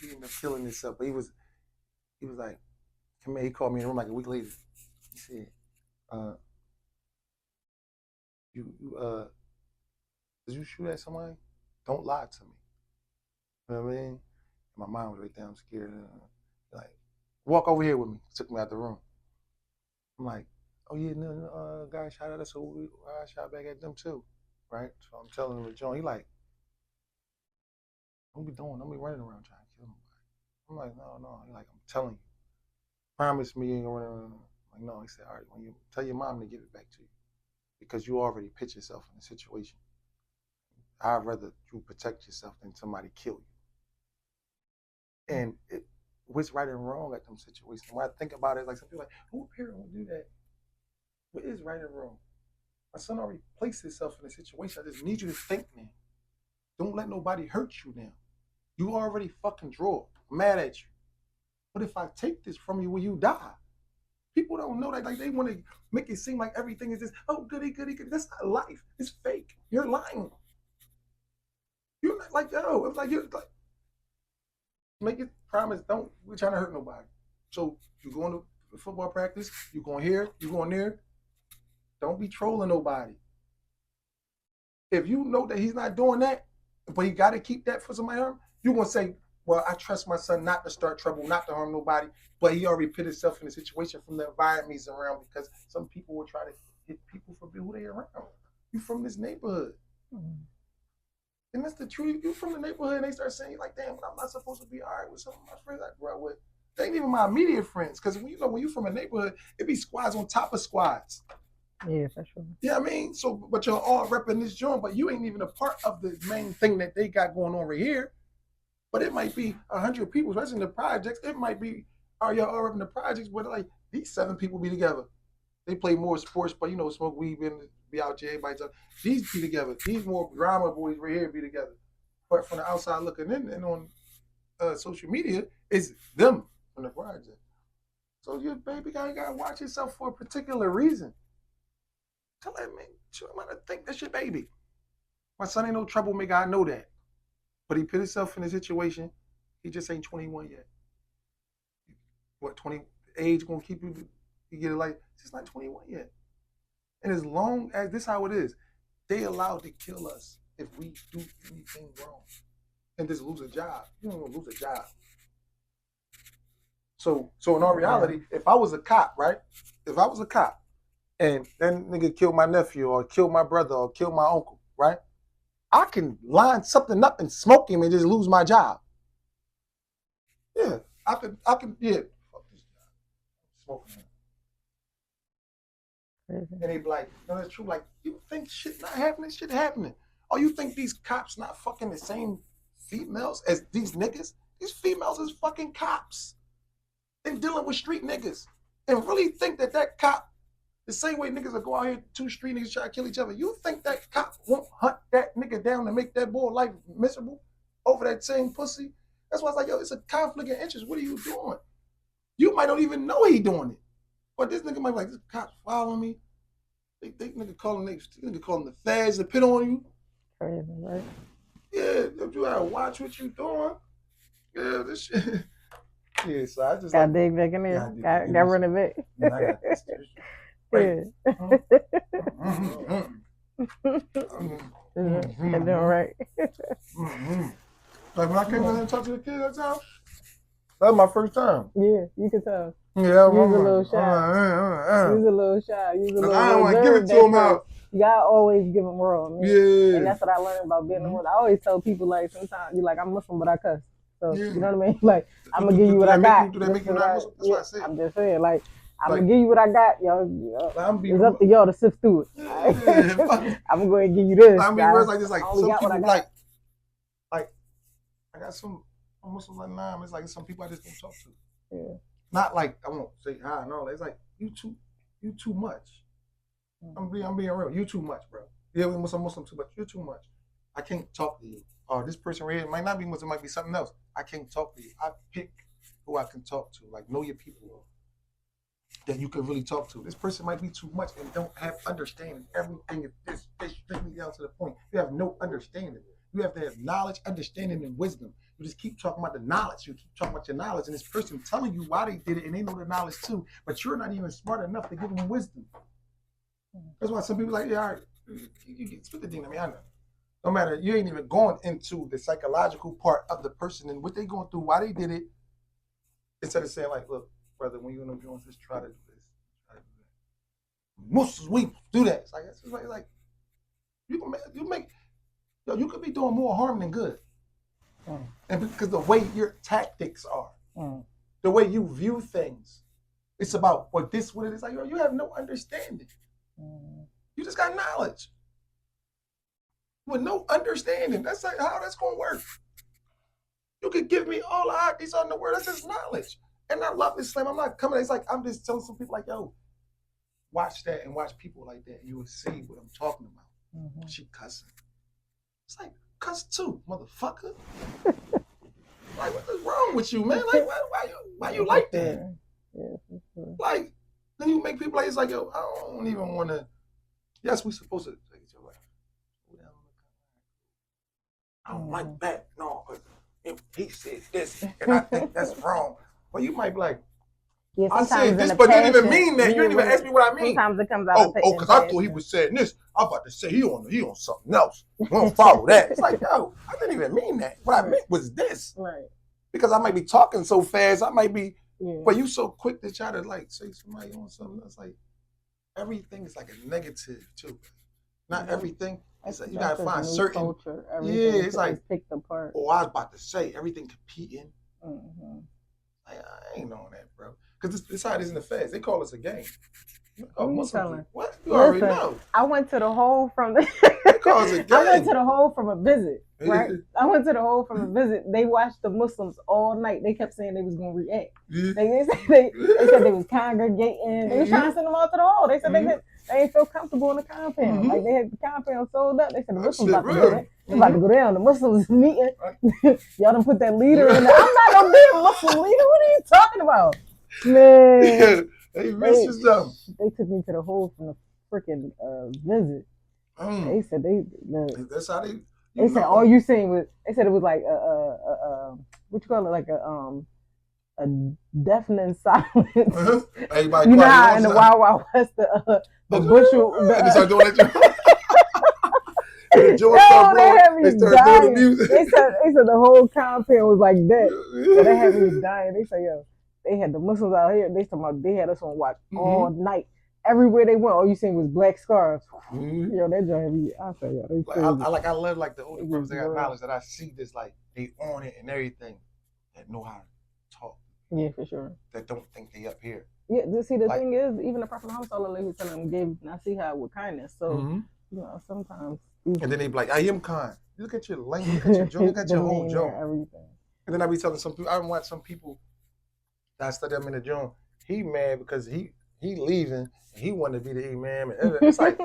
ended up killing himself, but he was like, come here. He called me in the room like a week later. He said, did you shoot at somebody? Don't lie to me. You know what I mean? And my mom was right there. I'm scared. Like, walk over here with me. Took me out the room. I'm like, oh yeah, no, guy shot at us, so I shot back at them too, right? So I'm telling him to join. He like, don't be running around trying to kill nobody. I'm like, no. He like, I'm telling you, promise me you ain't gonna run around. I'm like, no. He said, all right, when you tell your mom to give it back to you, because you already put yourself in a situation. I'd rather you protect yourself than somebody kill you. And what's right and wrong at them situations? When I think about it, like some people like, who parent would do that? What is right and wrong? My son already placed himself in a situation. I just need you to think now. Don't let nobody hurt you now. You already fucking draw. I'm mad at you. But if I take this from you when you die, people don't know that. Like they want to make it seem like everything is this, oh, goody. That's not life. It's fake. You're lying. You're not like, yo, it's like you're like, make it promise, we're trying to hurt nobody. So you going to football practice, you going here, you going there. Don't be trolling nobody. If you know that he's not doing that, but he got to keep that for somebody harm, you're going to say, well, I trust my son not to start trouble, not to harm nobody, but he already put himself in a situation from the environment he's around because some people will try to hit people for who they around. You from this neighborhood. Mm-hmm. And that's the truth. You from the neighborhood and they start saying like, damn, I'm not supposed to be all right with some of my friends I grew up with. They ain't even my immediate friends. Because when you from a neighborhood, it be squads on top of squads. Yeah, for sure. Yeah, I mean, so but you're all repping this joint, but you ain't even a part of the main thing that they got going on over here. But it might be 100 people, especially in the projects. It might be, y'all all repping the projects, but like these 7 people be together. They play more sports, but smoke weed, be out here, everybody talk. These be together. These more drama boys right here be together. But from the outside looking in and on social media, it's them from the project. So your baby guy, you gotta watch yourself for a particular reason. Tell that man, I'm gonna think that's your baby. My son ain't no troublemaker, I know that. But he put himself in a situation, he just ain't 21 yet. What, 20 age gonna keep you get it like, he's not 21 yet. And as long as this is how it is, they allowed to kill us if we do anything wrong and just lose a job. You don't want to lose a job. So in our reality, if I was a cop, right? If I was a cop and that nigga killed my nephew or killed my brother or killed my uncle, right? I can line something up and smoke him and just lose my job. Yeah, I can, yeah. Fuck this job. Smoking him. And they be like, no, that's true. Like, you think shit not happening? Shit happening. Or you think these cops not fucking the same females as these niggas? these females is fucking cops and dealing with street niggas and really think that cop, the same way niggas will go out here, two street niggas try to kill each other, you think that cop won't hunt that nigga down and make that boy life miserable over that same pussy? That's why it's like, yo, it's a conflict of interest. What are you doing? You might not even know he doing it. But this nigga might be like, this cop's following me. They nigga calling the feds to pit on you. Crazy, right? Yeah, you gotta watch what you doing. Yeah, this shit. Yeah, so I just got dig back in there. Got run it back. Yeah, I got this. You're doing right. Like when I came in here and talked to the kids that time, that was my first time. Yeah, you can tell. Yeah, you was a little shy. You was a little shy. You was a little I don't want to give it to him out. You gotta always give them room. Yeah. And that's what I learned about being a Muslim. I always tell people, like, sometimes you're like, I'm Muslim, but I cuss. So, you know what I mean? Like, I'm gonna give you what I got. Do they make you not Muslim? That's what I said. I'm just saying, like, I'm gonna give you what I got, yo. It's up to y'all to sift through it. Yeah. I'm gonna go ahead and give you this. I mean, words like this, like some people like I got some Muslims like, nah, it's like some people I just don't talk to. Yeah. Not like I won't say hi and all that. It's like you too much. I'm being real. You too much, bro. Yeah, we Muslim too much. You're too much. I can't talk to you. Or this person right here might not be Muslim, might be something else. I can't talk to you. I pick who I can talk to. Like, know your people that you can really talk to. This person might be too much and don't have understanding. Everything is this strictly down to the point. You have no understanding. You have to have knowledge, understanding, and wisdom. You just keep talking about the knowledge. You keep talking about your knowledge, and this person telling you why they did it, and they know the knowledge too, but you're not even smart enough to give them wisdom. That's why some people are like, yeah, all right, you get spit the thing. I mean, I know. No matter, you ain't even going into the psychological part of the person and what they going through, why they did it. Instead of saying like, look, brother, when you and them doing this, try to do this, try to do that. Muslims, we do that. It's like you could be doing more harm than good. And because the way your tactics are, the way you view things, it's about what it is. Like, you have no understanding. You just got knowledge. With no understanding, that's like how that's gonna work. You could give me all the hadiths on the word, that's just knowledge. And I love Islam. I'm not coming, it's like I'm just telling some people like, yo, watch that and watch people like that, and you will see what I'm talking about. She cussing. It's like, cuss too, motherfucker. Like, what is wrong with you, man? Like, why you like that? Yeah, sure. Like, then you make people like, it's like, yo, I don't even want to. Yes, we supposed to take it your way. I don't like that. No, if he said this, and I think that's wrong. Well, you might be like, yeah, I said this, but you didn't even mean that. You didn't even ask me what I mean. Sometimes it comes out. Because I thought he was saying this. I'm about to say he on something else. We don't follow that. It's like, yo, I didn't even mean that. What I meant was this. Right. Because I might be talking so fast, I might be, but you so quick to try to like say somebody on something else. Like, everything is like a negative too. Not everything. It's like you gotta find certain culture. It's like picked apart. Oh, I was about to say everything competing. Like, I ain't knowing that, bro. Because this how it is in the feds. They call us a game. Oh, what? You already know. I went to the hole from the. They call us a game. I went to the hole from a visit. Right. I went to the hole from a visit. They watched the Muslims all night. They kept saying they was gonna react. They said they was congregating. They was trying to send them out to the hole. They said they ain't feel comfortable in the compound. Like, they had the compound sold up. They said the Muslims about to go down. About to go down. The Muslims meeting. Y'all done put that leader in there. I'm not gonna be a Muslim leader. What are you talking about? Man. They missed them. They took me to the hole from the freaking visit. They said that's how they. They said all you seen was. They said it was like what you call it, like a deafening silence. Everybody, you know how in the Wild Wild West the bushel. They start doing that. They started doing the music. They said the whole compound was like that. So they had me dying. They said, yo, they had the Muslims out here. They had us on watch all night. Everywhere they went, all you seen was black scarves. Yo, that joint me. I say, yo, they crazy. I love like the older brothers. They got knowledge that I see this, like, they on it and everything, that know how to talk. Yeah, for sure. That don't think they up here. Yeah, see, the thing is, even the Prophet Muhammad sallallahu alaihi wasallam gave nasiha with kindness. So, you know, sometimes. And then they be like, I am kind. Look at your language, look at your whole joke. Everything. And then I be telling some people, I watch some people that I study them in the joint. He mad because he leaving and he wanted to be the imam. And it's like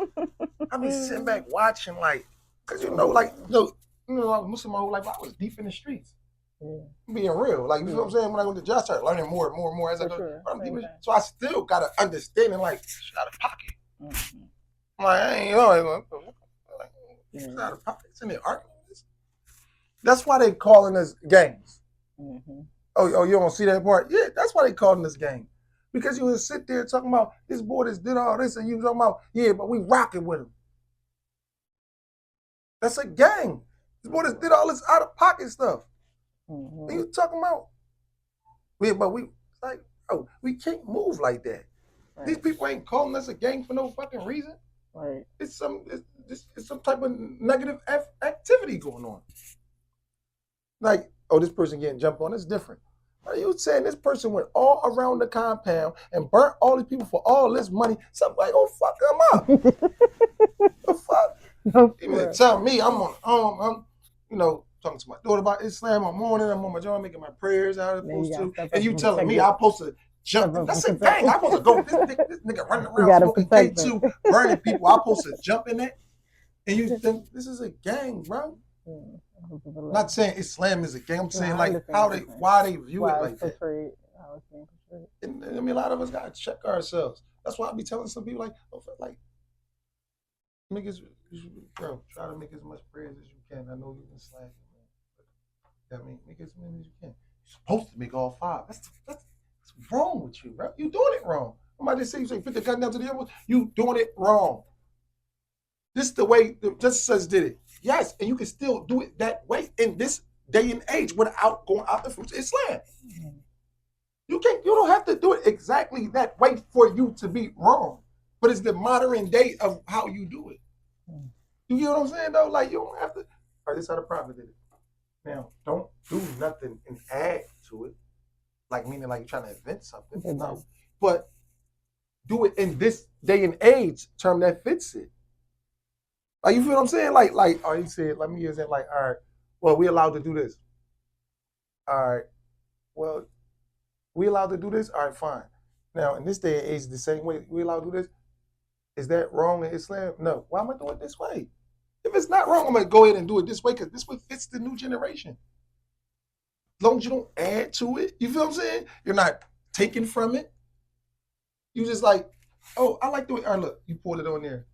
I be sitting back watching, like, cause like Muslim my whole life, I was deep in the streets. Being real, like, you feel what I'm saying? When I went to job, I started learning more and more and more as I go. So I still got to understand and, like, out of pocket. I'm like, I ain't it's out of pocket. It's in the arguments. That's why they calling us gangs. Oh, you don't see that part? Yeah, that's why they calling us gangs. Because you would sit there talking about this boy that did all this, and you talking about, yeah, but we rocking with him. That's a gang. This boy that did all this out of pocket stuff. And you talking about, like, oh, we can't move like that. Right. These people ain't calling us a gang for no fucking reason. Right. It's some type of negative activity going on. Like, oh, this person getting jumped on. It's different. Are you saying this person went all around the compound and burnt all these people for all this money? Somebody gonna fuck them up. The fuck? No, you tell me I'm on talking to my daughter about Islam. I'm on my joint making my prayers out of supposed to. And you telling me I'm supposed to jump. That's a gang. I'm supposed to go. This nigga running around smoking K2, burning people. I'm supposed to jump in that. And you think this is a gang, bro? I'm not saying Islam is a gang. I'm saying like why they view it like that. And I mean, a lot of us gotta check ourselves. That's why I be telling some people like niggas, bro, try to make as much prayers as you can. I know you've been slacking, man. I mean, make as many as you can. You're supposed to make all 5. That's wrong with you, bro. You doing it wrong. Somebody say you put the gun down to the elbow. You doing it wrong. This is the way the Justice did it. Yes, and you can still do it that way in this day and age without going out the fruits of Islam. You don't have to do it exactly that way for you to be wrong. But it's the modern day of how you do it. You get what I'm saying, though? Like, you don't have to. All right, this is how the prophet did it. Now, don't do nothing and add to it. Like, meaning like you're trying to invent something. No. But do it in this day and age term that fits it. Like, you feel what I'm saying? Like, oh, he said, let me use it like, all right, well, we allowed to do this. All right, well, we allowed to do this? All right, fine. Now, in this day and age, the same way we allowed to do this, is that wrong in Islam? No. Why am I doing it this way? If it's not wrong, I'm going to go ahead and do it this way because this way fits the new generation. As long as you don't add to it, you feel what I'm saying? You're not taking from it. You just like, oh, I like the way, all right, look, you pour it on there.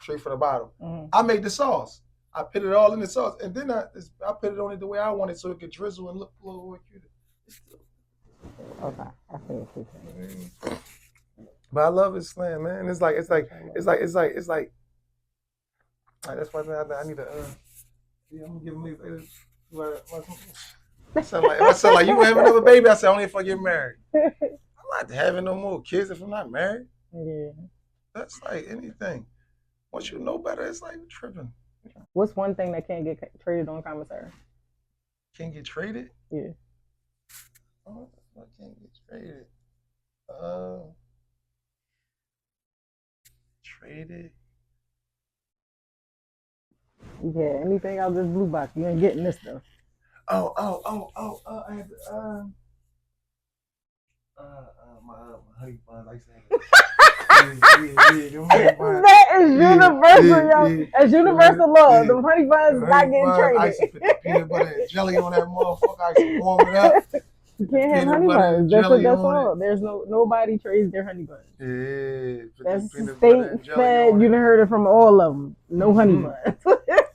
Straight from the bottom. I made the sauce. I put it all in the sauce, and then I put it on it the way I want it, so it could drizzle and look a little more cute. Okay, I feel what you're saying. But I love Islam, man. It's like. That's why I need to. I'm gonna give him. I sound like you gonna have another baby. I said only if I get married. I'm not having no more kids if I'm not married. Yeah. That's like anything. Once you know better, it's like tripping. What's one thing that can't get traded on commissary? Can't get traded? Yeah. Oh, I can't get traded. Traded? Yeah, anything out of this blue box, you ain't getting this stuff. I had my honey bun, like saying. That is universal, yo. That's universal law. The honey buns not getting traded. I used to put the peanut butter and jelly on that motherfucker. I used to warm it up. You can't have honey buns. That's all. There's nobody trades their honey buns. Yeah. That's state fed. You done heard it from all of them. No honey buns.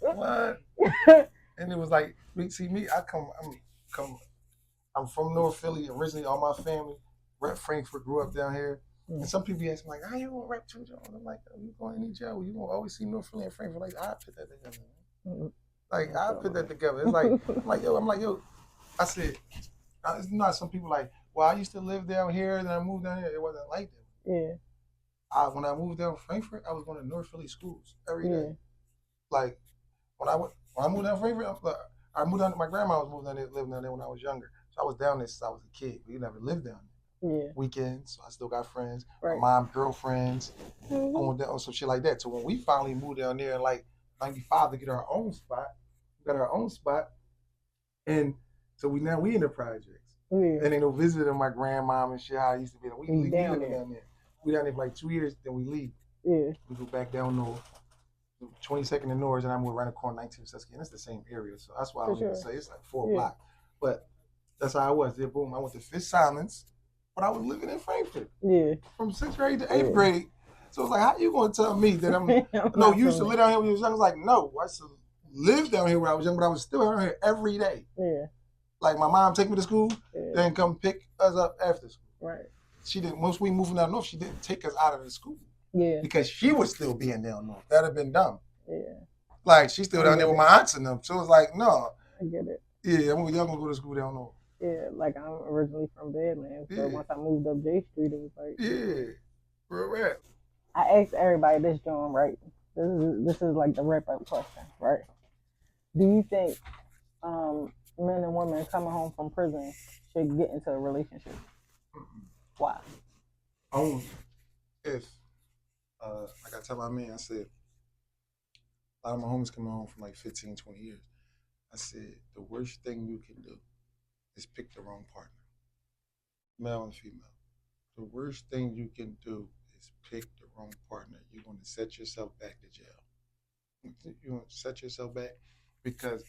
What? And it was like, see me. I'm from North Philly originally. All my family rep Frankfurt, grew up down here. And some people ask me, like, how you gonna rep 2 Jones? I'm like, oh, you going to any jail? You gonna always see North Philly and Frankfurt. Like, I put that together. Like, I put that together. It's like, I'm like, yo. I said, it's not some people like, well, I used to live down here, then I moved down here. It wasn't like that. Yeah. When I moved down to Frankfurt, I was going to North Philly schools every day. Like, when I moved down to Frankfurt, I moved down. My grandma was moving down there, living down there when I was younger. So I was down there since I was a kid. But you never lived down there. Yeah. Weekends, so I still got friends. Right. My mom's girlfriends, going down, some shit like that. So when we finally moved down there in like '95 to get our own spot, we got our own spot, and So we in the projects. Yeah. And they no visiting my grandmom and shit. How I used to be. We down living there. down there. We down there for like 2 years. Then we leave. Yeah. We go back down north. 22nd and Norris, and I moved around the corner, 19th Susky, and it's the same area. So that's why I was gonna say it's like 4 blocks. But that's how I was. There, boom. I went to Fitzsimons, but I was living in Frankfurt. Yeah. From 6th grade to 8th grade. So it's like, how you gonna tell me that I'm no, you used to live down here when you was young? I was like, no, I used to live down here when I was young, but I was still down here every day. Yeah. Like my mom take me to school, then come pick us up after school. Right. She didn't. Once we moving down north, she didn't take us out of the school. Yeah. Because she was still being down north. That'd have been dumb. Yeah. Like she's still down there with my aunts and them. So it was like, no. I get it. Yeah, y'all gonna go to school down north. Yeah, like I'm originally from Badlands, so once I moved up J Street, it was like real rap. I asked everybody this, John, right? This is like the wrap up question, right? Do you think men and women coming home from prison should get into a relationship? Why? Only if like I tell my man, I said a lot of my homies coming home from like 15, 20 years. I said the worst thing you can do is pick the wrong partner, male and female. The worst thing you can do is pick the wrong partner. You're going to set yourself back to jail. You're going to set yourself back because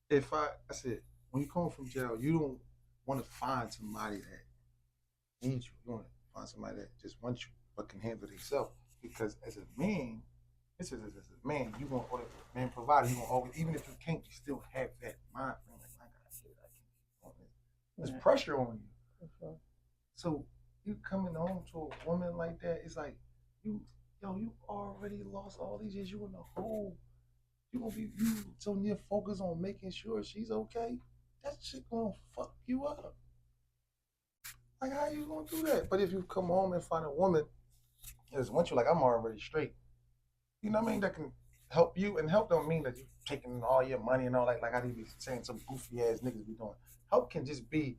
if I said, when you come from jail, you don't want to find somebody that needs you. You want to find somebody that just wants you but can handle themselves. Because as a man, as a man, you want all the man provided. You want always, even if you can't, you still have that mind frame. Like, I gotta get it, I can't. There's pressure on you. Sure. So you coming home to a woman like that, it's like you already lost all these years. You in the hole. You gonna be so near focused on making sure she's okay. That shit gonna fuck you up. Like how you gonna do that? But if you come home and find a woman that just wants you, like I'm already straight. You know what I mean? That can help you, and help don't mean that you taking all your money and all that. Like I be saying some goofy ass niggas be doing. Help can just be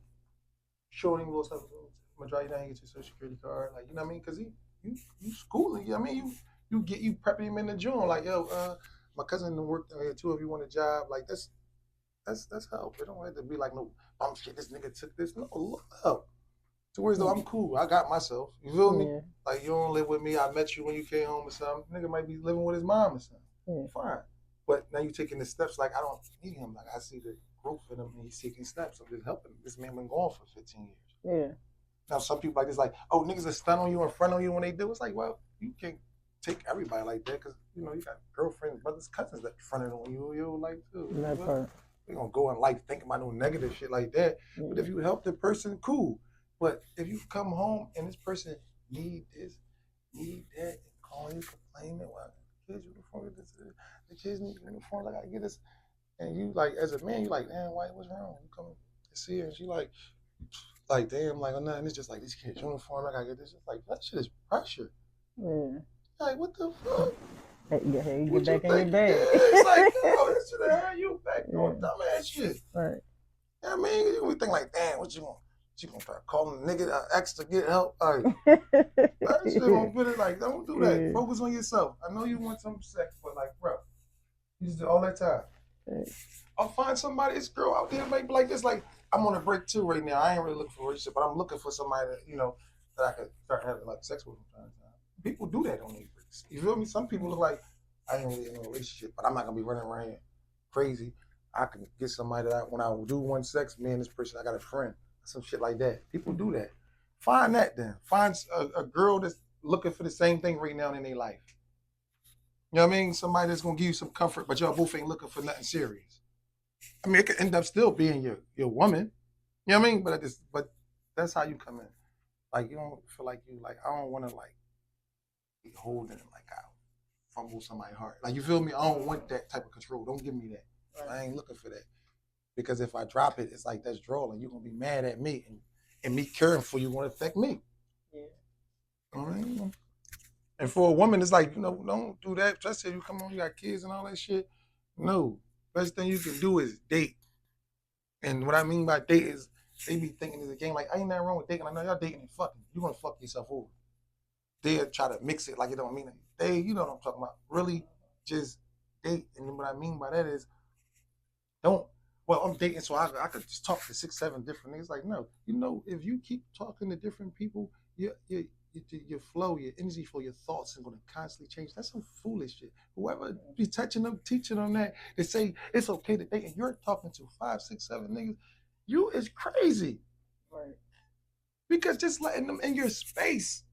showing little stuff. I'm gonna drive you down, get your social security card, like you know what I mean? Because you schooling. I mean you prepping him in the joint. Like yo, my cousin worked down here. 2 of you want a job. Like that's help. It don't have to be like no shit. This nigga took this. No, look up. To whereas though I'm cool. I got myself. You feel me? Yeah. Like you don't live with me. I met you when you came home or something. Nigga might be living with his mom or something. Yeah. Fine. But now you taking the steps. Like I don't need him. Like I see the growth in him and he's taking steps. I'm just helping him. This man been gone for 15 years. Yeah. Now some people like this, like, oh, niggas are stun on you in front of you when they do. It's like, well, you can't take everybody like that because you know you got girlfriends, brothers, cousins that fronted on you. You like too. That part. We gonna go in life thinking about no negative shit like that. Yeah. But if you help the person, cool. But if you come home and this person need this, need that, and calling you complaining, well, the kids uniform, the kids need uniform, I gotta get this. And you like, as a man, you like, damn, white, what's wrong? You come to see her and she like, damn, like, oh, nothing. It's just like, these kids uniform, I gotta get this. It's like, that shit is pressure. Yeah. Like, what the fuck? Hey, you What get back you in your bag. Yeah, it's like, oh, this should have had you back on dumbass shit. Right. You know what I mean? You think like, damn, what you want? She gonna start calling the nigga X to get help. Like, that shit gonna put it like, don't do that. Yeah. Focus on yourself. I know you want some sex, but like, bro, you just do all that time. Right. I'll find somebody, this girl out there make like this. Like, I'm on a break too right now. I ain't really looking for a relationship, but I'm looking for somebody that, you know, that I could start having like sex with from time to time. People do that on their breaks. You feel me? Some people look like, I ain't really in a relationship, but I'm not gonna be running around here crazy. I can get somebody that when I do one sex, me and this person, I got a friend. Some shit like that. People do that. Find that then. Find a girl that's looking for the same thing right now in their life. You know what I mean? Somebody that's gonna give you some comfort, but y'all both ain't looking for nothing serious. I mean, it could end up still being your woman. You know what I mean? But that's how you come in. Like you don't feel like you like. I don't want to like be holding like I fumble somebody's heart. Like you feel me? I don't want that type of control. Don't give me that. Right. I ain't looking for that. Because if I drop it, it's like that's drolling. You're gonna be mad at me, and me caring for you gonna affect me. Yeah. All right. And for a woman, it's like, you know, don't do that. Just say you come on, you got kids and all that shit. No. Best thing you can do is date. And what I mean by date is they be thinking it's a game. Like, ain't nothing wrong with dating. I know y'all dating and fucking. You're gonna fuck yourself over. They'll try to mix it like it don't mean anything. You know what I'm talking about. Really just date. And what I mean by that is don't well, I'm dating, so I could just talk to 6, 7 different niggas. Like, no, if you keep talking to different people, your flow, your energy flow, your thoughts are going to constantly change. That's some foolish shit. Whoever be touching them, teaching them that, they say it's okay to date, and you're talking to 5, 6, 7 niggas, you is crazy. Right. Because just letting them in your space,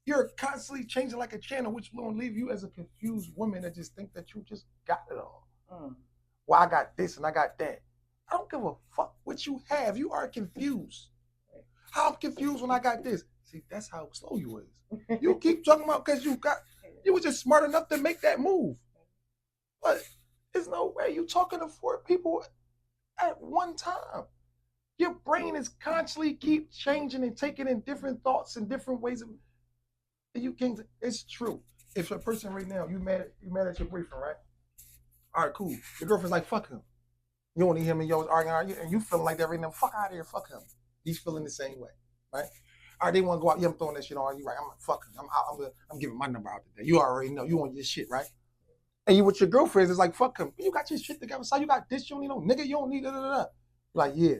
you're constantly changing like a channel, which will leave you as a confused woman that just think that you just got it all. Well, I got this and I got that. I don't give a fuck what you have. You are confused. How I'm confused when I got this. See, that's how slow you is. You keep talking about because you were just smart enough to make that move. But there's no way you talking to 4 people at one time. Your brain is constantly keep changing and taking in different thoughts and different ways of. You can't. It's true. If a person right now, you mad at your boyfriend, right? All right, cool. Your girlfriend's like, fuck him. You don't need him and y'all arguing, and you feeling like that right now. Fuck out of here, fuck him. He's feeling the same way, right? All right, they want to go out. Yeah, I'm throwing that shit on you, right? I'm like, fuck him. I'm giving my number out today. You already know. You want your shit, right? And you with your girlfriends, it's like, fuck him. You got your shit together. So you got this, you don't need no nigga, you don't need da. Like, yeah.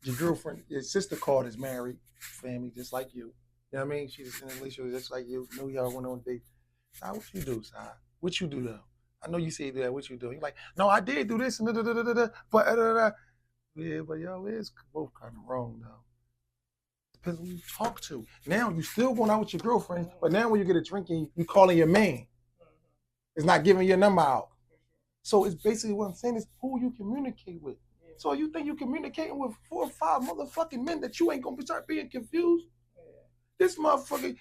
Your girlfriend, your sister called is married, family, just like you. You know what I mean? She's in a relationship just like you. Know y'all went on a date. Nah, what you do, Si? What you do, though? I know you say you do that. What you do? You're like, no, I did do this and but yeah, but y'all is both kind of wrong, though. Depends on who you talk to. Now you still going out with your girlfriend, but now when you get a drink and you calling your man, it's not giving your number out. So it's basically what I'm saying is who you communicate with. So you think you communicating with 4 or 5 motherfucking men that you ain't gonna start being confused? This motherfucker,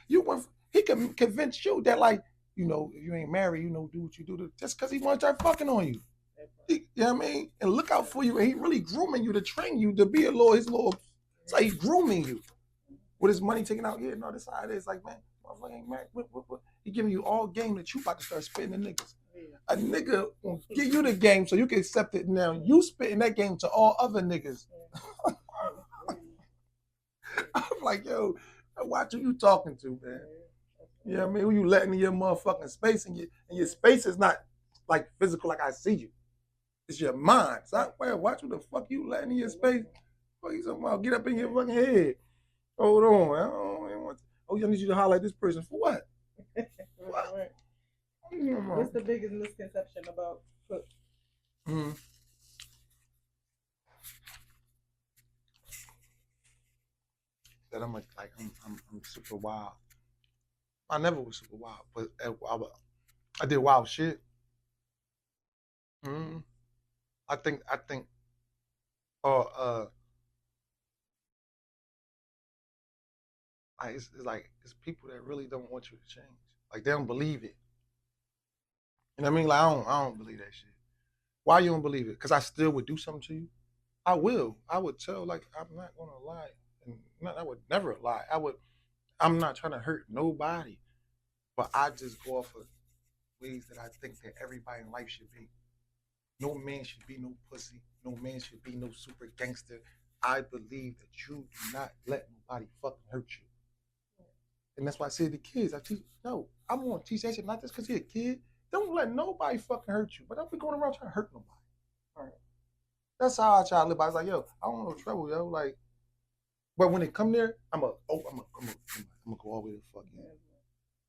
he can convince you that like, if you ain't married, do what you do just because he want to start fucking on you. You know what I mean? And look out for you. And he really grooming you to train you to be it's like he's grooming you. With his money taken out, no, this how it is. Like, man, motherfucker ain't married. What? He giving you all game that you about to start spitting the niggas. A nigga will give you the game so you can accept it now. You spitting that game to all other niggas. I'm like, yo, watch who you talking to, man. You know what I mean? Who you letting in your motherfucking space, and your space is not like physical like I see you. It's your mind. So watch who the fuck you letting in your space. Fuck you talking about? Get up in your fucking head. Hold on. I need you to highlight this person for what? What? What's the biggest misconception about foot? That I'm I'm super wild. I never was super wild, but I did wild shit. I think it's people that really don't want you to change. Like they don't believe it. You know what I mean? Like I don't believe that shit. Why you don't believe it? Because I still would do something to you. I will. I would tell like I'm not gonna lie. I would never lie. I'm not trying to hurt nobody. But I just go off of ways that I think that everybody in life should be. No man should be no pussy. No man should be no super gangster. I believe that you do not let nobody fucking hurt you. And that's why I say to the kids, I'm gonna teach that shit not just because he's a kid. Don't let nobody fucking hurt you. But don't be going around trying to hurt nobody. All right. That's how I try to live. I was like, yo, I don't want no trouble, yo. Like, but when it come there, I'm gonna go all the way to fuck you.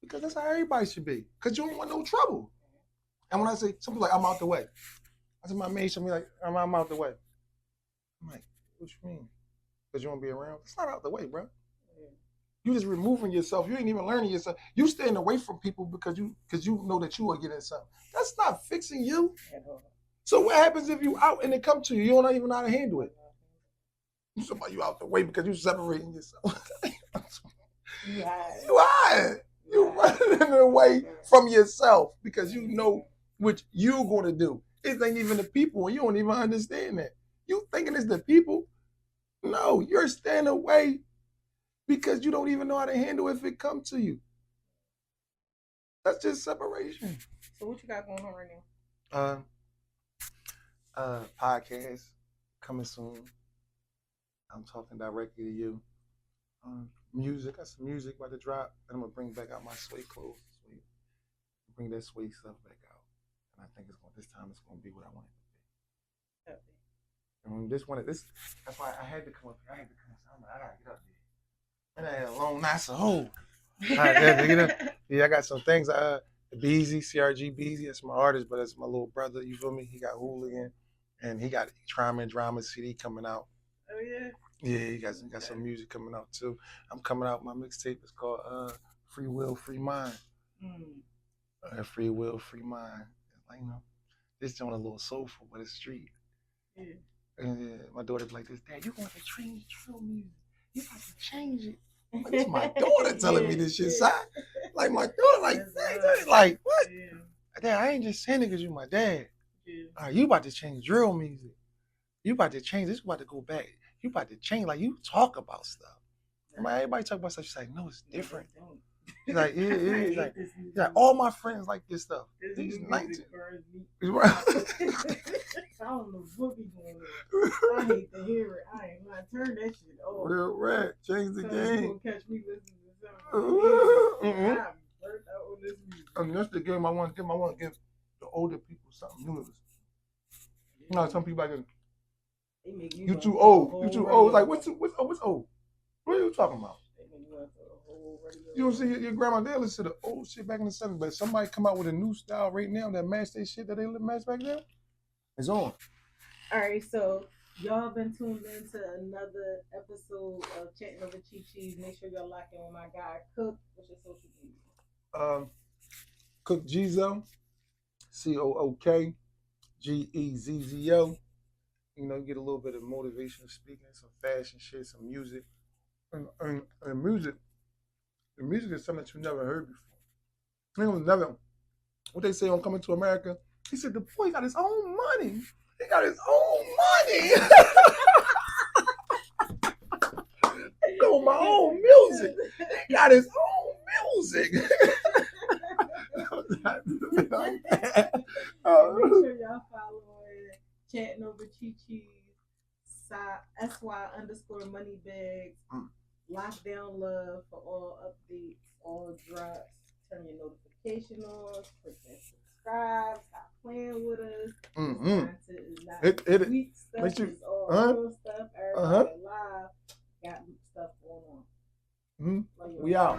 Because that's how everybody should be. Because you don't want no trouble. And when I say, some people like, I'm out the way. I said, my maid should be like, I'm out the way. I'm like, what you mean? Because you want to be around? It's not out the way, bro. You just removing yourself. You ain't even learning yourself. You staying away from people because you know that you are getting something. That's not fixing you. So what happens if you out and it come to you? You don't even know how to handle it. You out the way because you separating yourself. You hide. You running away from yourself because you know what you're going to do. It ain't even the people, and you don't even understand that. You thinking it's the people? No, you're staying away because you don't even know how to handle it if it comes to you. That's just separation. So what you got going on right now? Podcast coming soon. I'm talking directly to you. Music, got some music about to drop, and I'm gonna bring back out my suede clothes. Bring that suede stuff back out, and I think this time it's gonna be what I want it to be. And this one, this that's why I had to come up here. I had to come up. I'm like, I gotta get up there. And I had a long night, so yeah, I got some things. Beezy, CRG Beezy, that's my artist, but that's my little brother. You feel me? He got Hooligan, and he got Trauma and Drama CD coming out. Oh yeah. Yeah, he got some music coming out too. I'm coming out. My mixtape is called Free Will, Free Mind. Free Will, Free Mind. Like, you know, this joint a little soulful, but it's street. Yeah. And my daughter be like this, Dad, you want to change drill music? You got to change it. Like, it's my daughter telling me this shit, son. Like my daughter, like what? Yeah. Dad, I ain't just saying it because you my dad. Yeah. All right, you about to change drill music. You about to change this. You about to go back. You about to change. Like, you talk about stuff. Like, everybody talk about stuff. She's like, no, it's different. He's like, yeah, he's like, all my friends like this stuff. These 19. Right. I don't know what be going on. I hate to hear it. I ain't gonna turn that shit off. Real rat. Change the game. You gonna catch me listening to something. I'm burnt out on this music. I mean, that's the game I want to give. I want to give the older people something new. You know, some people like, you too old. You too old. Like, what's old? What are you talking about? You don't see your grandma, they listen to the old shit back in the 70s, but somebody come out with a new style right now that match that shit that they match back then, it's on. All right, so y'all been tuned in to another episode of Chatting Over Chi-Chi's. Make sure y'all lock in with my guy, Cook. What's your social media? Cook Gezzo, COOK, GEZZO. You know, get a little bit of motivational speaking, some fashion shit, some music. And music. The music is something that you never heard before. It was never, what they say on Coming to America, he said, the boy got his own money. He got his own money. He got my own music. He got his own music. Make sure y'all follow Chatting Over Chi-Chi's SY_moneybags. Lockdown love for all updates, all drops. Turn your notification on. Click that subscribe. Stop playing with us. It's not weak stuff. It's all real stuff. Everybody live. Got stuff going on. We out.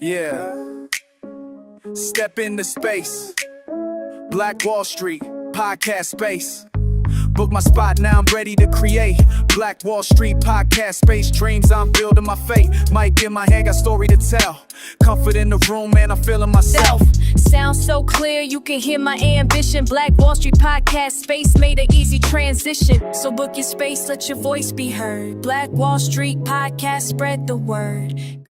Yeah. Step into space. Black Wall Street, podcast space. Book my spot, now I'm ready to create. Black Wall Street, podcast space. Dreams, I'm building my fate. Mic in my hand, got story to tell. Comfort in the room, man, I'm feeling myself. Sounds so clear, you can hear my ambition. Black Wall Street podcast space made an easy transition. So book your space, let your voice be heard. Black Wall Street podcast, spread the word.